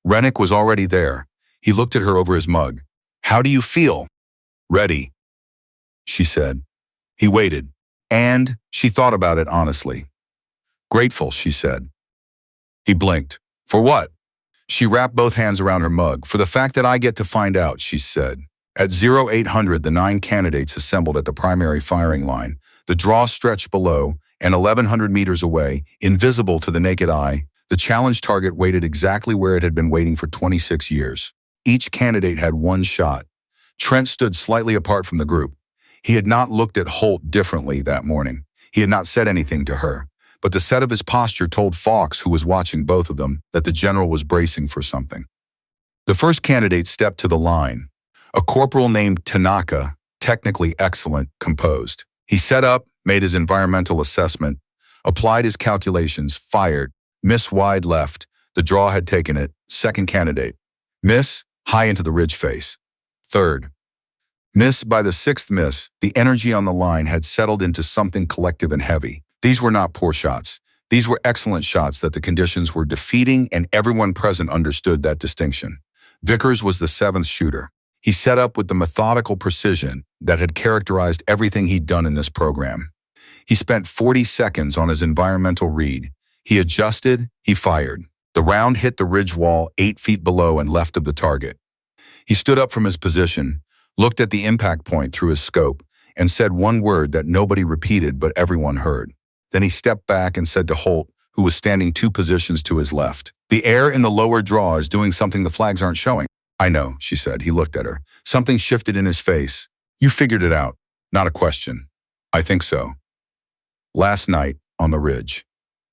Rennick was already there. He looked at her over his mug. How do you feel? Ready, she said. He waited, and she thought about it honestly. Grateful, she said. He blinked. For what? She wrapped both hands around her mug. For the fact that I get to find out, she said. At 0800, the 9 candidates assembled at the primary firing line. The draw stretched below, and 1,100 meters away, invisible to the naked eye, the challenge target waited exactly where it had been waiting for 26 years. Each candidate had one shot. Trent stood slightly apart from the group. He had not looked at Holt differently that morning. He had not said anything to her. But the set of his posture told Fawkes, who was watching both of them, that the general was bracing for something. The first candidate stepped to the line. A corporal named Tanaka, technically excellent, composed. He set up, made his environmental assessment, applied his calculations, fired. Miss wide left. The draw had taken it. Second candidate. Miss, high into the ridge face. Third. Miss by the sixth miss, the energy on the line had settled into something collective and heavy. These were not poor shots. These were excellent shots that the conditions were defeating, and everyone present understood that distinction. Vickers was the seventh shooter. He set up with the methodical precision that had characterized everything he'd done in this program. He spent 40 seconds on his environmental read. He adjusted, he fired. The round hit the ridge wall 8 feet below and left of the target. He stood up from his position, looked at the impact point through his scope, and said one word that nobody repeated but everyone heard. Then he stepped back and said to Holt, who was standing 2 positions to his left, "The air in the lower draw is doing something the flags aren't showing." "I know," she said. He looked at her. Something shifted in his face. "You figured it out." "Not a question." "I think so." "Last night, on the ridge."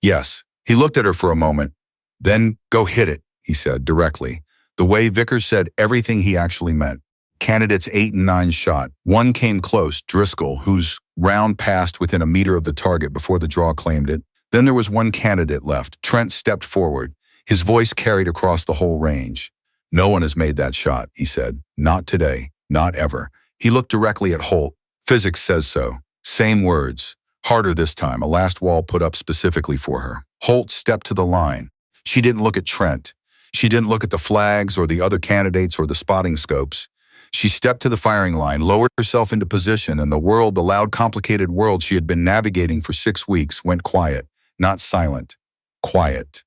"Yes." He looked at her for a moment. "Then go hit it," he said directly. The way Vickers said everything he actually meant. Candidates 8 and 9 shot. One came close, Driscoll, whose round passed within a meter of the target before the draw claimed it. Then there was one candidate left. Trent stepped forward. His voice carried across the whole range. "No one has made that shot," he said. "Not today. Not ever." He looked directly at Holt. "Physics says so." Same words. Harder this time, a last wall put up specifically for her. Holt stepped to the line. She didn't look at Trent. She didn't look at the flags or the other candidates or the spotting scopes. She stepped to the firing line, lowered herself into position, and the world, the loud, complicated world she had been navigating for 6 weeks, went quiet. Not silent. Quiet.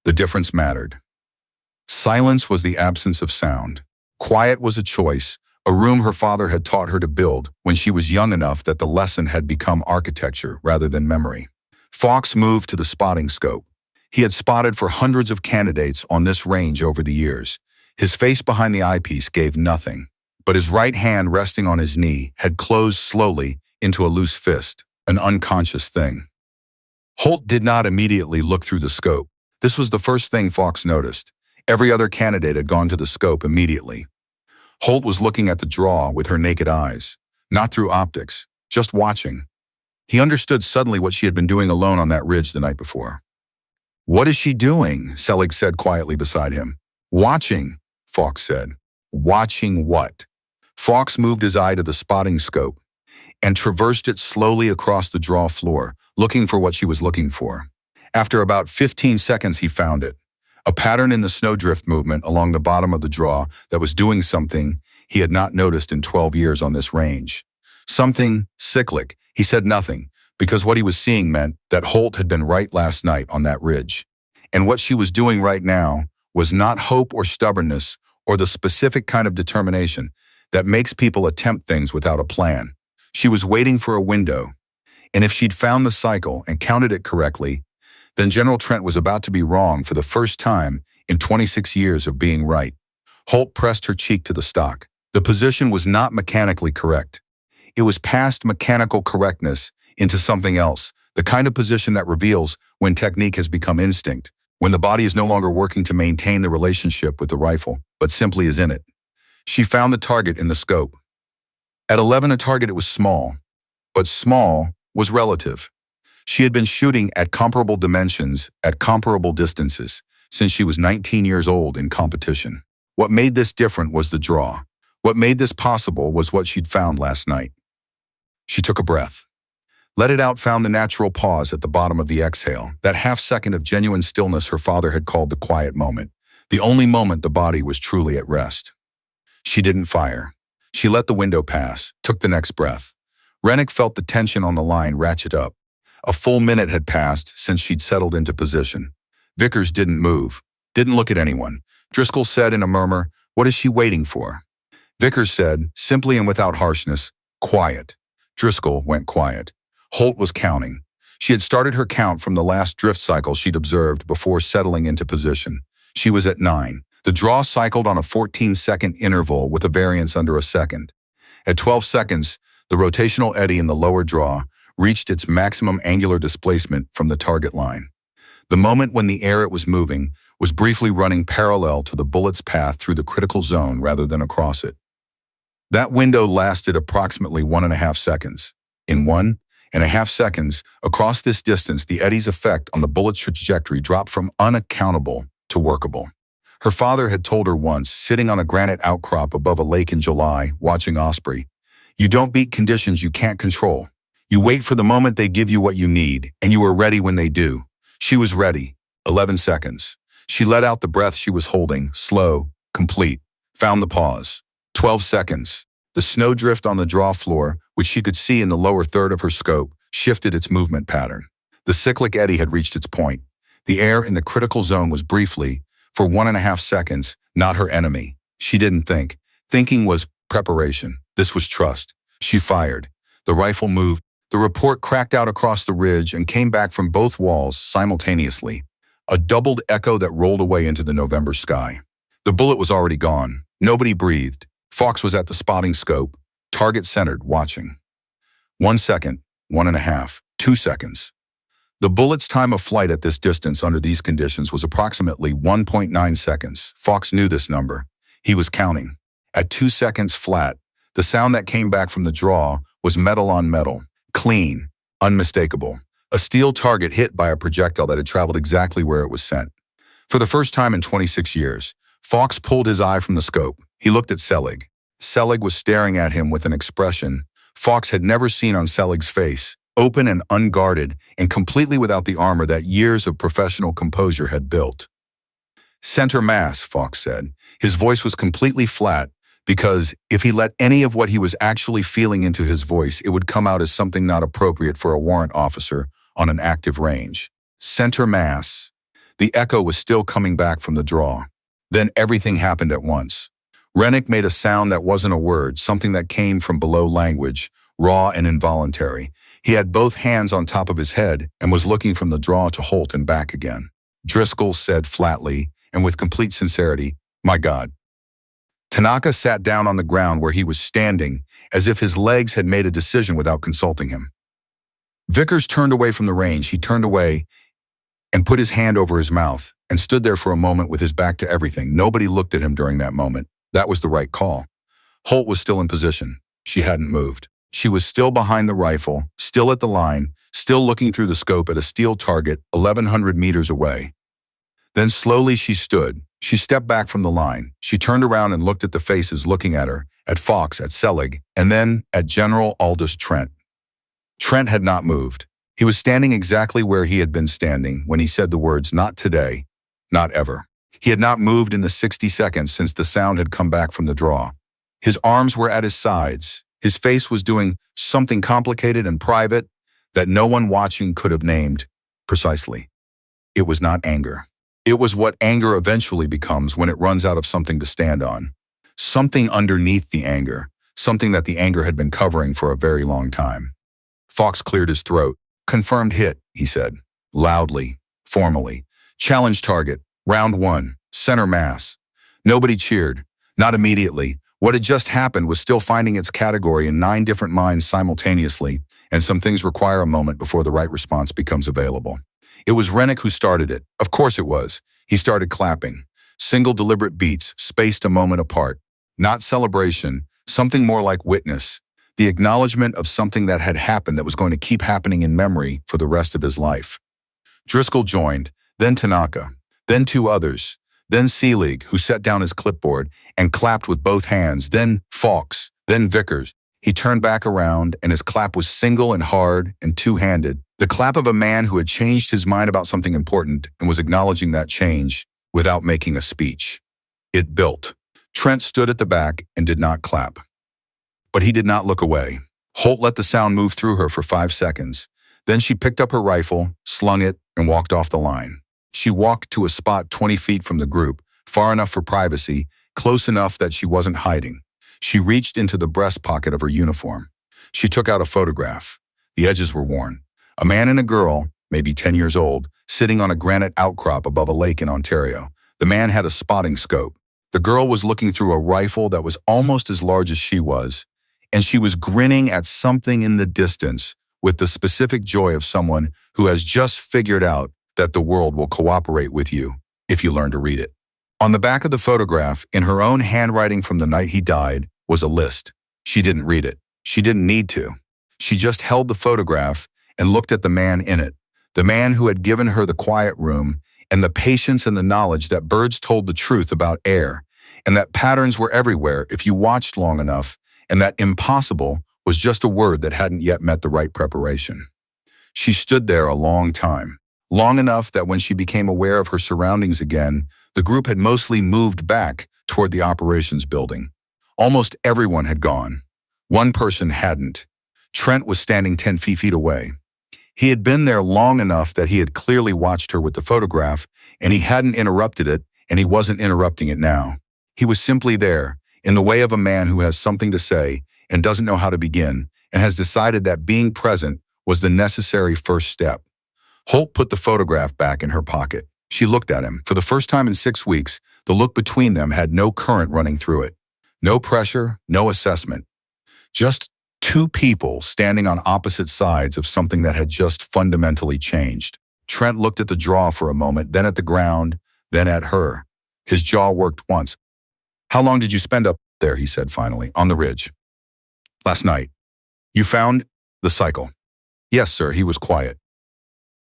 The difference mattered. Silence was the absence of sound. Quiet was a choice, a room her father had taught her to build when she was young enough that the lesson had become architecture rather than memory. Fawkes moved to the spotting scope. He had spotted for hundreds of candidates on this range over the years. His face behind the eyepiece gave nothing, but his right hand resting on his knee had closed slowly into a loose fist, an unconscious thing. Holt did not immediately look through the scope. This was the first thing Fawkes noticed. Every other candidate had gone to the scope immediately. Holt was looking at the draw with her naked eyes, not through optics, just watching. He understood suddenly what she had been doing alone on that ridge the night before. "What is she doing?" Selig said quietly beside him. "Watching," Fawkes said. "Watching what?" Fawkes moved his eye to the spotting scope and traversed it slowly across the draw floor, looking for what she was looking for. After about 15 seconds, he found it. A pattern in the snowdrift movement along the bottom of the draw that was doing something he had not noticed in 12 years on this range. Something cyclic. He said nothing, because what he was seeing meant that Holt had been right last night on that ridge. And what she was doing right now was not hope or stubbornness or the specific kind of determination that makes people attempt things without a plan. She was waiting for a window. And if she'd found the cycle and counted it correctly, then General Trent was about to be wrong for the first time in 26 years of being right. Holt pressed her cheek to the stock. The position was not mechanically correct. It was past mechanical correctness into something else, the kind of position that reveals when technique has become instinct, when the body is no longer working to maintain the relationship with the rifle, but simply is in it. She found the target in the scope. At 11 a target, it was small, but small was relative. She had been shooting at comparable dimensions, at comparable distances, since she was 19 years old in competition. What made this different was the draw. What made this possible was what she'd found last night. She took a breath. Let it out, found the natural pause at the bottom of the exhale, that half second of genuine stillness her father had called the quiet moment, the only moment the body was truly at rest. She didn't fire. She let the window pass, took the next breath. Rennick felt the tension on the line ratchet up. A full minute had passed since she'd settled into position. Vickers didn't move, didn't look at anyone. Driscoll said in a murmur, "What is she waiting for?" Vickers said, simply and without harshness, "Quiet." Driscoll went quiet. Holt was counting. She had started her count from the last drift cycle she'd observed before settling into position. She was at 9. The draw cycled on a 14-second interval with a variance under a second. At 12 seconds, the rotational eddy in the lower draw reached its maximum angular displacement from the target line. The moment when the air it was moving was briefly running parallel to the bullet's path through the critical zone rather than across it. That window lasted approximately 1.5 seconds. In 1.5 seconds, across this distance, the eddy's effect on the bullet's trajectory dropped from unaccountable to workable. Her father had told her once, sitting on a granite outcrop above a lake in July, watching osprey, You don't beat conditions you can't control. You wait for the moment they give you what you need, and you are ready when they do. She was ready. 11 seconds. She let out the breath she was holding, slow, complete. Found the pause. 12 seconds. The snowdrift on the draw floor, which she could see in the lower third of her scope, shifted its movement pattern. The cyclic eddy had reached its point. The air in the critical zone was briefly, for 1.5 seconds, not her enemy. She didn't think. Thinking was preparation. This was trust. She fired. The rifle moved. The report cracked out across the ridge and came back from both walls simultaneously. A doubled echo that rolled away into the November sky. The bullet was already gone. Nobody breathed. Fox was at the spotting scope, target centered, watching. 1 second, 1.5, 2 seconds. The bullet's time of flight at this distance under these conditions was approximately 1.9 seconds. Fox knew this number. He was counting. At 2 seconds flat, the sound that came back from the draw was metal on metal, clean, unmistakable. A steel target hit by a projectile that had traveled exactly where it was sent. For the first time in 26 years, Fox pulled his eye from the scope. He looked at Selig. Selig was staring at him with an expression Fox had never seen on Selig's face, open and unguarded, and completely without the armor that years of professional composure had built. Center mass, Fox said. His voice was completely flat, because if he let any of what he was actually feeling into his voice, it would come out as something not appropriate for a warrant officer on an active range. Center mass. The echo was still coming back from the draw. Then everything happened at once. Rennick made a sound that wasn't a word, something that came from below language, raw and involuntary. He had both hands on top of his head and was looking from the draw to Holt and back again. Driscoll said flatly, and with complete sincerity, "My God." Tanaka sat down on the ground where he was standing, as if his legs had made a decision without consulting him. Vickers turned away from the range. He turned away and put his hand over his mouth and stood there for a moment with his back to everything. Nobody looked at him during that moment. That was the right call. Holt was still in position. She hadn't moved. She was still behind the rifle, still at the line, still looking through the scope at a steel target 1,100 meters away. Then slowly she stood. She stepped back from the line. She turned around and looked at the faces looking at her, at Fox, at Selig, and then at General Aldous Trent. Trent had not moved. He was standing exactly where he had been standing when he said the words, "Not today, not ever." He had not moved in the 60 seconds since the sound had come back from the draw. His arms were at his sides. His face was doing something complicated and private that no one watching could have named precisely. It was not anger. It was what anger eventually becomes when it runs out of something to stand on. Something underneath the anger, something that the anger had been covering for a very long time. Fox cleared his throat. "Confirmed hit," he said, loudly, formally. "Challenge target, round 1, center mass." Nobody cheered, not immediately. What had just happened was still finding its category in 9 different minds simultaneously, and some things require a moment before the right response becomes available. It was Rennick who started it. Of course it was. He started clapping. Single deliberate beats, spaced a moment apart. Not celebration, something more like witness. The acknowledgement of something that had happened that was going to keep happening in memory for the rest of his life. Driscoll joined, then Tanaka, then 2 others, then Selig, who set down his clipboard and clapped with both hands, then Fox, then Vickers. He turned back around, and his clap was single and hard and two-handed, the clap of a man who had changed his mind about something important and was acknowledging that change without making a speech. It built. Trent stood at the back and did not clap. But he did not look away. Holt let the sound move through her for 5 seconds. Then she picked up her rifle, slung it, and walked off the line. She walked to a spot 20 feet from the group, far enough for privacy, close enough that she wasn't hiding. She reached into the breast pocket of her uniform. She took out a photograph. The edges were worn. A man and a girl, maybe 10 years old, sitting on a granite outcrop above a lake in Ontario. The man had a spotting scope. The girl was looking through a rifle that was almost as large as she was, and she was grinning at something in the distance with the specific joy of someone who has just figured out that the world will cooperate with you if you learn to read it. On the back of the photograph, in her own handwriting from the night he died, was a list. She didn't read it. She didn't need to. She just held the photograph and looked at the man in it, the man who had given her the quiet room and the patience and the knowledge that birds told the truth about air and that patterns were everywhere if you watched long enough and that impossible was just a word that hadn't yet met the right preparation. She stood there a long time, long enough that when she became aware of her surroundings again, the group had mostly moved back toward the operations building. Almost everyone had gone. One person hadn't. Trent was standing 10 feet away. He had been there long enough that he had clearly watched her with the photograph, and he hadn't interrupted it, and he wasn't interrupting it now. He was simply there, in the way of a man who has something to say and doesn't know how to begin, and has decided that being present was the necessary first step. Holt put the photograph back in her pocket. She looked at him. For the first time in 6 weeks, the look between them had no current running through it. No pressure, no assessment. Just two people standing on opposite sides of something that had just fundamentally changed. Trent looked at the draw for a moment, then at the ground, then at her. His jaw worked once. "How long did you spend up there?" he said finally. "On the ridge." "Last night." "You found the cycle?" "Yes, sir." He was quiet.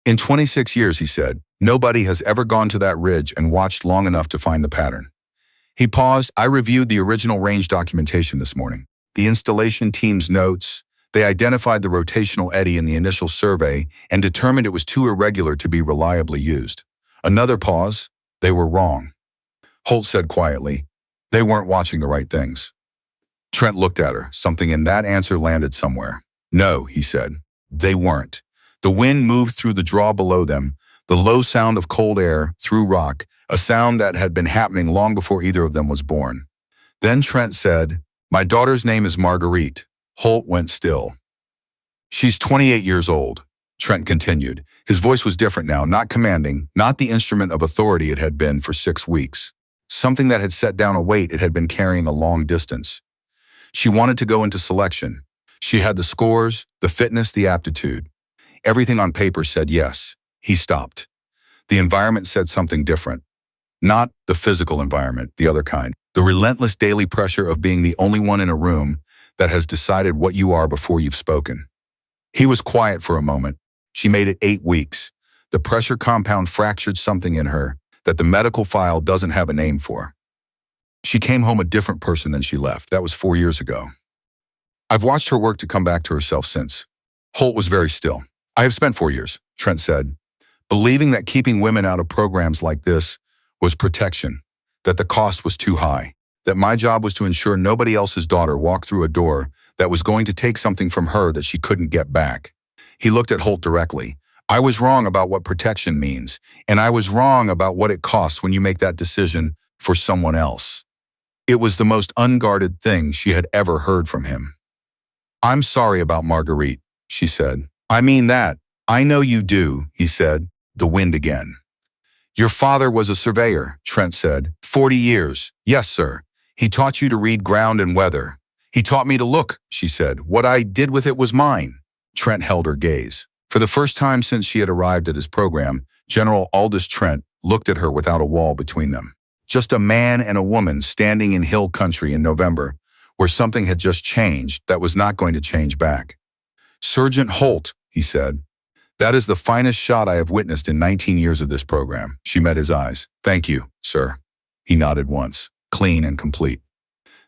"In 26 years," he said, "nobody has ever gone to that ridge and watched long enough to find the pattern." He paused. "I reviewed the original range documentation this morning. The installation team's notes. They identified the rotational eddy in the initial survey and determined it was too irregular to be reliably used." Another pause. "They were wrong," Holt said quietly. "They weren't watching the right things." Trent looked at her. Something in that answer landed somewhere. "No," he said. "They weren't." The wind moved through the draw below them, the low sound of cold air through rock, a sound that had been happening long before either of them was born. Then Trent said, "My daughter's name is Marguerite." Holt went still. "She's 28 years old," Trent continued. His voice was different now, not commanding, not the instrument of authority it had been for 6 weeks. Something that had set down a weight it had been carrying a long distance. "She wanted to go into selection. She had the scores, the fitness, the aptitude. Everything on paper said yes." He stopped. The environment said something different. Not the physical environment, the other kind. The relentless daily pressure of being the only one in a room that has decided what you are before you've spoken. He was quiet for a moment. She made it 8 weeks. The pressure compound fractured something in her that the medical file doesn't have a name for. She came home a different person than she left. That was 4 years ago. "I've watched her work to come back to herself since." Holt was very still. "I have spent 4 years, Trent said, believing that keeping women out of programs like this was protection, that the cost was too high, that my job was to ensure nobody else's daughter walked through a door that was going to take something from her that she couldn't get back." He looked at Holt directly. "I was wrong about what protection means, and I was wrong about what it costs when you make that decision for someone else." It was the most unguarded thing she had ever heard from him. "I'm sorry about Marguerite," she said. "I mean that. I know you do," he said. The wind again. "Your father was a surveyor," Trent said. 40 years. "Yes, sir. He taught you to read ground and weather." "He taught me to look," she said. "What I did with it was mine." Trent held her gaze. For the first time since she had arrived at his program, General Aldous Trent looked at her without a wall between them. Just a man and a woman standing in hill country in November, where something had just changed that was not going to change back. "Sergeant Holt," he said. "That is the finest shot I have witnessed in 19 years of this program." She met his eyes. "Thank you, sir." He nodded once, clean and complete.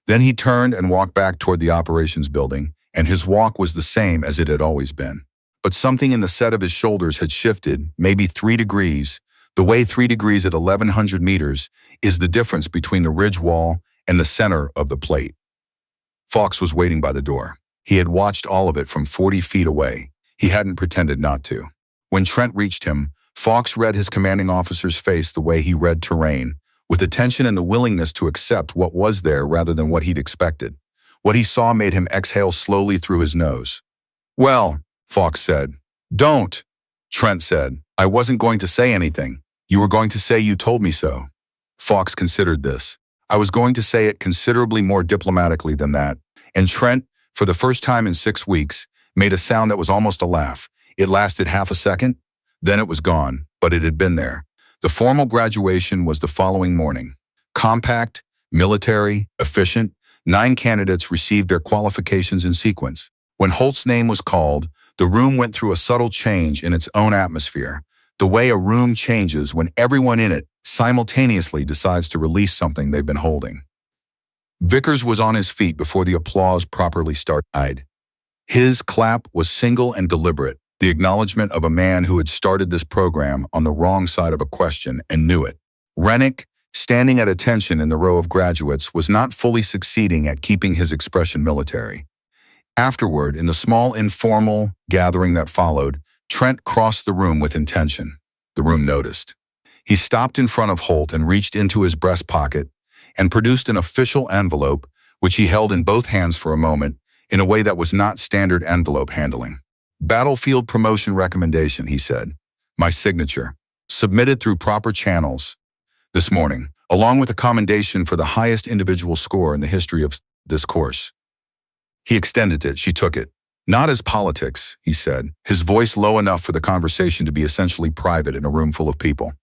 Then he turned and walked back toward the operations building, and his walk was the same as it had always been. But something in the set of his shoulders had shifted, maybe 3 degrees, the way 3 degrees at 1,100 meters is the difference between the ridge wall and the center of the plate. Fox was waiting by the door. He had watched all of it from 40 feet away. He hadn't pretended not to. When Trent reached him, Fox read his commanding officer's face the way he read terrain, with attention and the willingness to accept what was there rather than what he'd expected. What he saw made him exhale slowly through his nose. "Well," Fox said. "Don't," Trent said. "I wasn't going to say anything. You were going to say you told me so." Fox considered this. "I was going to say it considerably more diplomatically than that." And Trent, for the first time in 6 weeks, made a sound that was almost a laugh. It lasted half a second, then it was gone, but it had been there. The formal graduation was the following morning. Compact, military, efficient, 9 candidates received their qualifications in sequence. When Holt's name was called, the room went through a subtle change in its own atmosphere, the way a room changes when everyone in it simultaneously decides to release something they've been holding. Vickers was on his feet before the applause properly started. His clap was single and deliberate, the acknowledgement of a man who had started this program on the wrong side of a question and knew it. Rennick, standing at attention in the row of graduates, was not fully succeeding at keeping his expression military. Afterward, in the small informal gathering that followed, Trent crossed the room with intention. The room noticed. He stopped in front of Holt and reached into his breast pocket and produced an official envelope, which he held in both hands for a moment, in a way that was not standard envelope handling. "Battlefield promotion recommendation," he said. "My signature. Submitted through proper channels this morning, along with a commendation for the highest individual score in the history of this course." He extended it. She took it. "Not as politics," he said, his voice low enough for the conversation to be essentially private in a room full of people.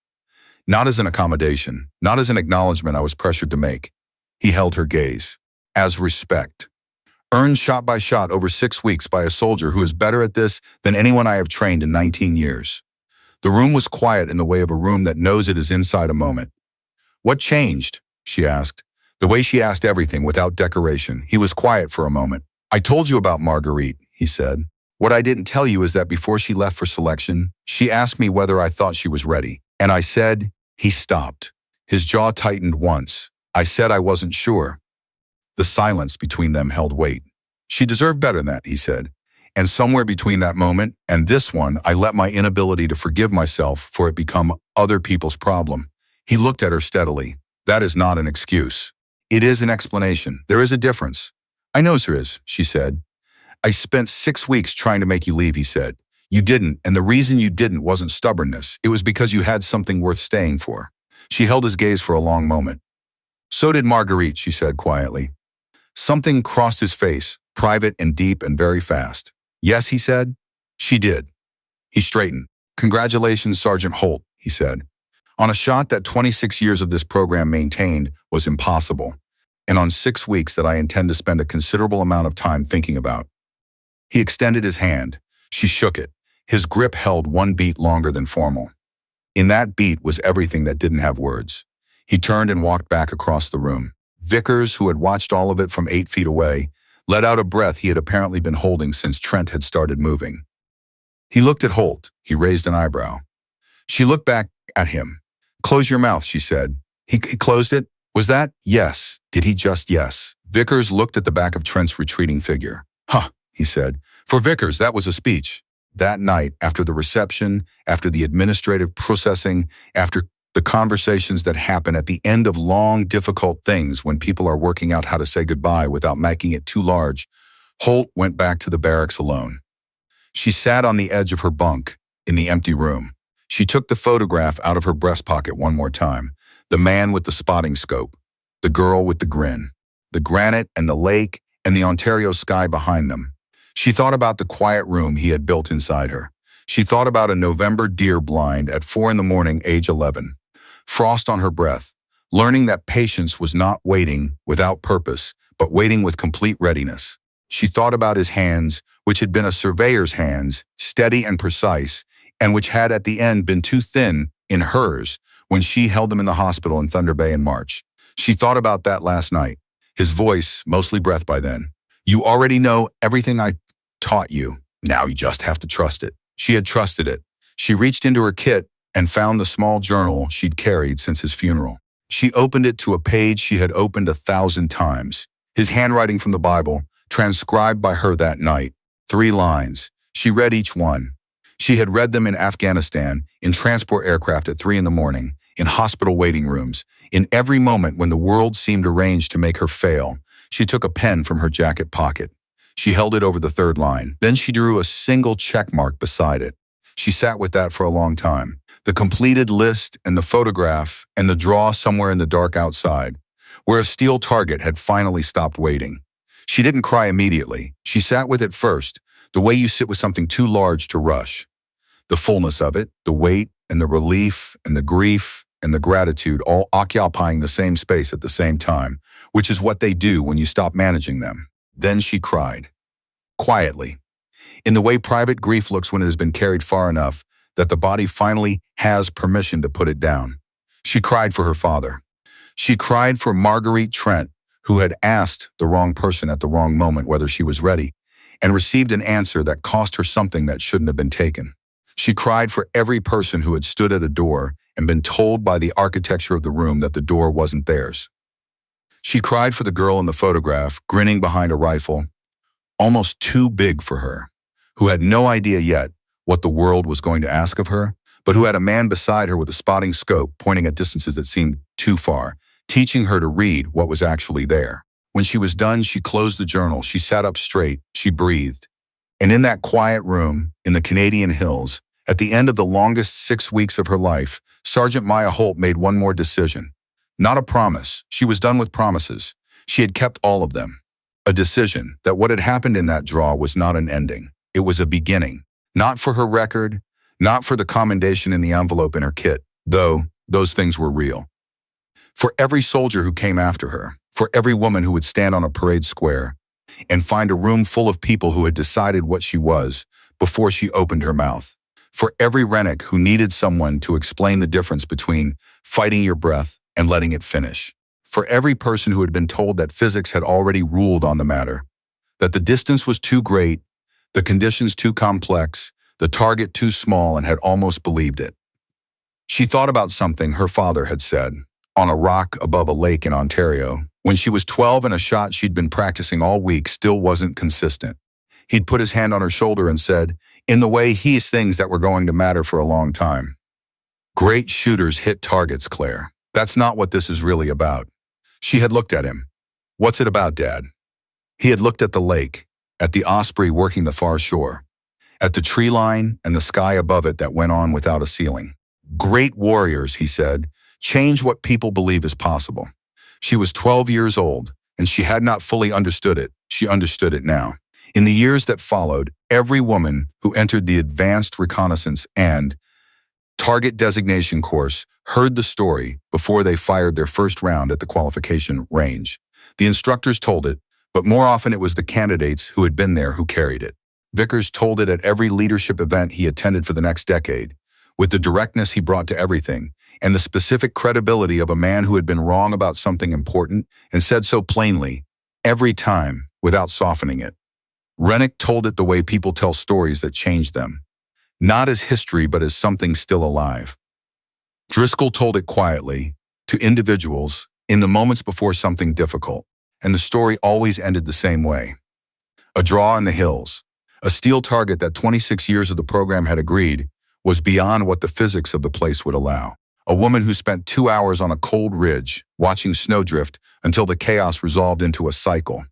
"Not as an accommodation, not as an acknowledgement I was pressured to make." He held her gaze. "As respect. Earned shot by shot over 6 weeks by a soldier who is better at this than anyone I have trained in 19 years. The room was quiet in the way of a room that knows it is inside a moment. "What changed?" she asked. The way she asked everything without decoration. He was quiet for a moment. "I told you about Marguerite," he said. "What I didn't tell you is that before she left for selection, she asked me whether I thought she was ready. And I said," he stopped. His jaw tightened once. "I said I wasn't sure." The silence between them held weight. "She deserved better than that," he said. "And somewhere between that moment and this one, I let my inability to forgive myself for it become other people's problem." He looked at her steadily. "That is not an excuse. It is an explanation. There is a difference." "I know there is," she said. "I spent 6 weeks trying to make you leave," he said. "You didn't, and the reason you didn't wasn't stubbornness. It was because you had something worth staying for." She held his gaze for a long moment. "So did Marguerite," she said quietly. Something crossed his face, private and deep and very fast. "Yes," he said. "She did." He straightened. "Congratulations, Sergeant Holt," he said. "On a shot that 26 years of this program maintained was impossible, and on 6 weeks that I intend to spend a considerable amount of time thinking about." He extended his hand. She shook it. His grip held one beat longer than formal. In that beat was everything that didn't have words. He turned and walked back across the room. Vickers, who had watched all of it from 8 feet away, let out a breath he had apparently been holding since Trent had started moving. He looked at Holt. He raised an eyebrow. She looked back at him. "Close your mouth," she said. He closed it. "Was that? Yes." Did he just yes? Vickers looked at the back of Trent's retreating figure. "Huh," he said. For Vickers, that was a speech. That night, after the reception, after the administrative processing, after the conversations that happen at the end of long, difficult things when people are working out how to say goodbye without making it too large, Holt went back to the barracks alone. She sat on the edge of her bunk in the empty room. She took the photograph out of her breast pocket one more time. The man with the spotting scope, the girl with the grin, the granite and the lake and the Ontario sky behind them. She thought about the quiet room he had built inside her. She thought about a November deer blind at 4 a.m, age 11. Frost on her breath, learning that patience was not waiting without purpose, but waiting with complete readiness. She thought about his hands, which had been a surveyor's hands, steady and precise, and which had at the end been too thin in hers when she held them in the hospital in Thunder Bay in March. She thought about that last night. His voice, mostly breath by then. "You already know everything I taught you. Now you just have to trust it." She had trusted it. She reached into her kit and found the small journal she'd carried since his funeral. She opened it to a page she had opened 1,000 times. His handwriting from the Bible, transcribed by her that night. 3 lines. She read each one. She had read them in Afghanistan, in transport aircraft at 3 a.m, in hospital waiting rooms, in every moment when the world seemed arranged to make her fail. She took a pen from her jacket pocket. She held it over the 3rd line. Then she drew a single check mark beside it. She sat with that for a long time. The completed list and the photograph and the draw somewhere in the dark outside, where a steel target had finally stopped waiting. She didn't cry immediately. She sat with it first, the way you sit with something too large to rush. The fullness of it, the weight and the relief and the grief and the gratitude all occupying the same space at the same time, which is what they do when you stop managing them. Then she cried. Quietly. In the way private grief looks when it has been carried far enough that the body finally has permission to put it down. She cried for her father. She cried for Marguerite Trent, who had asked the wrong person at the wrong moment whether she was ready, and received an answer that cost her something that shouldn't have been taken. She cried for every person who had stood at a door and been told by the architecture of the room that the door wasn't theirs. She cried for the girl in the photograph, grinning behind a rifle, almost too big for her, who had no idea yet what the world was going to ask of her, but who had a man beside her with a spotting scope pointing at distances that seemed too far, teaching her to read what was actually there. When she was done, she closed the journal, she sat up straight, she breathed. And in that quiet room, in the Canadian hills, at the end of the longest 6 weeks of her life, Sergeant Maya Holt made one more decision. Not a promise. She was done with promises. She had kept all of them. A decision that what had happened in that draw was not an ending. It was a beginning. Not for her record, not for the commendation in the envelope in her kit, though those things were real. For every soldier who came after her, for every woman who would stand on a parade square and find a room full of people who had decided what she was before she opened her mouth. For every Rennick who needed someone to explain the difference between fighting your breath and letting it finish. For every person who had been told that physics had already ruled on the matter, that the distance was too great, the conditions too complex, the target too small, and had almost believed it. She thought about something her father had said on a rock above a lake in Ontario. When she was 12 and a shot she'd been practicing all week still wasn't consistent. He'd put his hand on her shoulder and said, "In the way, he's things that were going to matter for a long time. Great shooters hit targets, Claire. That's not what this is really about." She had looked at him. "What's it about, Dad?" He had looked at the lake, at the osprey working the far shore, at the tree line and the sky above it that went on without a ceiling. Great warriors, he said, change what people believe is possible. She was 12 years old, and she had not fully understood it. She understood it now. In the years that followed, every woman who entered the Advanced Reconnaissance and Target Designation course heard the story before they fired their first round at the qualification range. The instructors told it, but more often it was the candidates who had been there who carried it. Vickers told it at every leadership event he attended for the next decade, with the directness he brought to everything, and the specific credibility of a man who had been wrong about something important and said so plainly, every time, without softening it. Rennick told it the way people tell stories that change them, not as history but as something still alive. Driscoll told it quietly, to individuals, in the moments before something difficult, and the story always ended the same way. A draw in the hills, a steel target that 26 years of the program had agreed was beyond what the physics of the place would allow. A woman who spent 2 hours on a cold ridge, watching snowdrift until the chaos resolved into a cycle,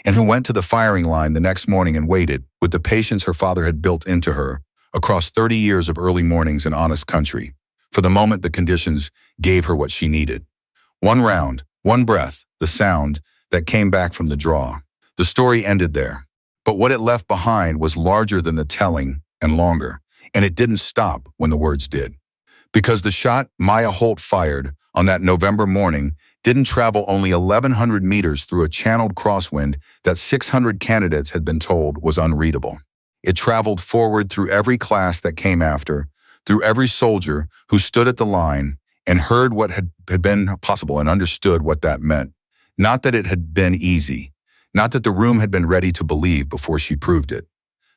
and who went to the firing line the next morning and waited, with the patience her father had built into her, across 30 years of early mornings in honest country, for the moment the conditions gave her what she needed. One round, one breath, the sound that came back from the draw. The story ended there. But what it left behind was larger than the telling and longer, and it didn't stop when the words did. Because the shot Maya Holt fired on that November morning didn't travel only 1,100 meters through a channeled crosswind that 600 candidates had been told was unreadable. It traveled forward through every class that came after, through every soldier who stood at the line and heard what had been possible and understood what that meant. Not that it had been easy, not that the room had been ready to believe before she proved it,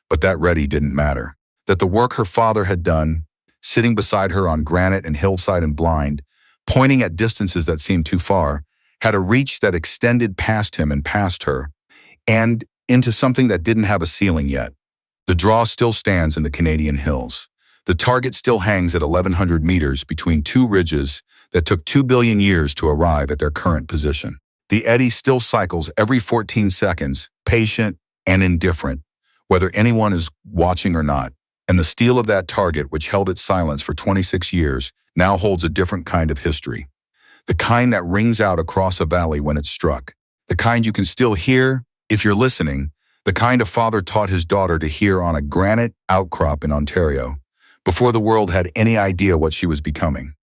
but that ready didn't matter. That the work her father had done, sitting beside her on granite and hillside and blind, pointing at distances that seemed too far, had a reach that extended past him and past her, and into something that didn't have a ceiling yet. The draw still stands in the Canadian hills. The target still hangs at 1,100 meters between two ridges that took 2 billion years to arrive at their current position. The eddy still cycles every 14 seconds, patient and indifferent, whether anyone is watching or not. And the steel of that target, which held its silence for 26 years, now holds a different kind of history. The kind that rings out across a valley when it's struck. The kind you can still hear, if you're listening, the kind a father taught his daughter to hear on a granite outcrop in Ontario, before the world had any idea what she was becoming.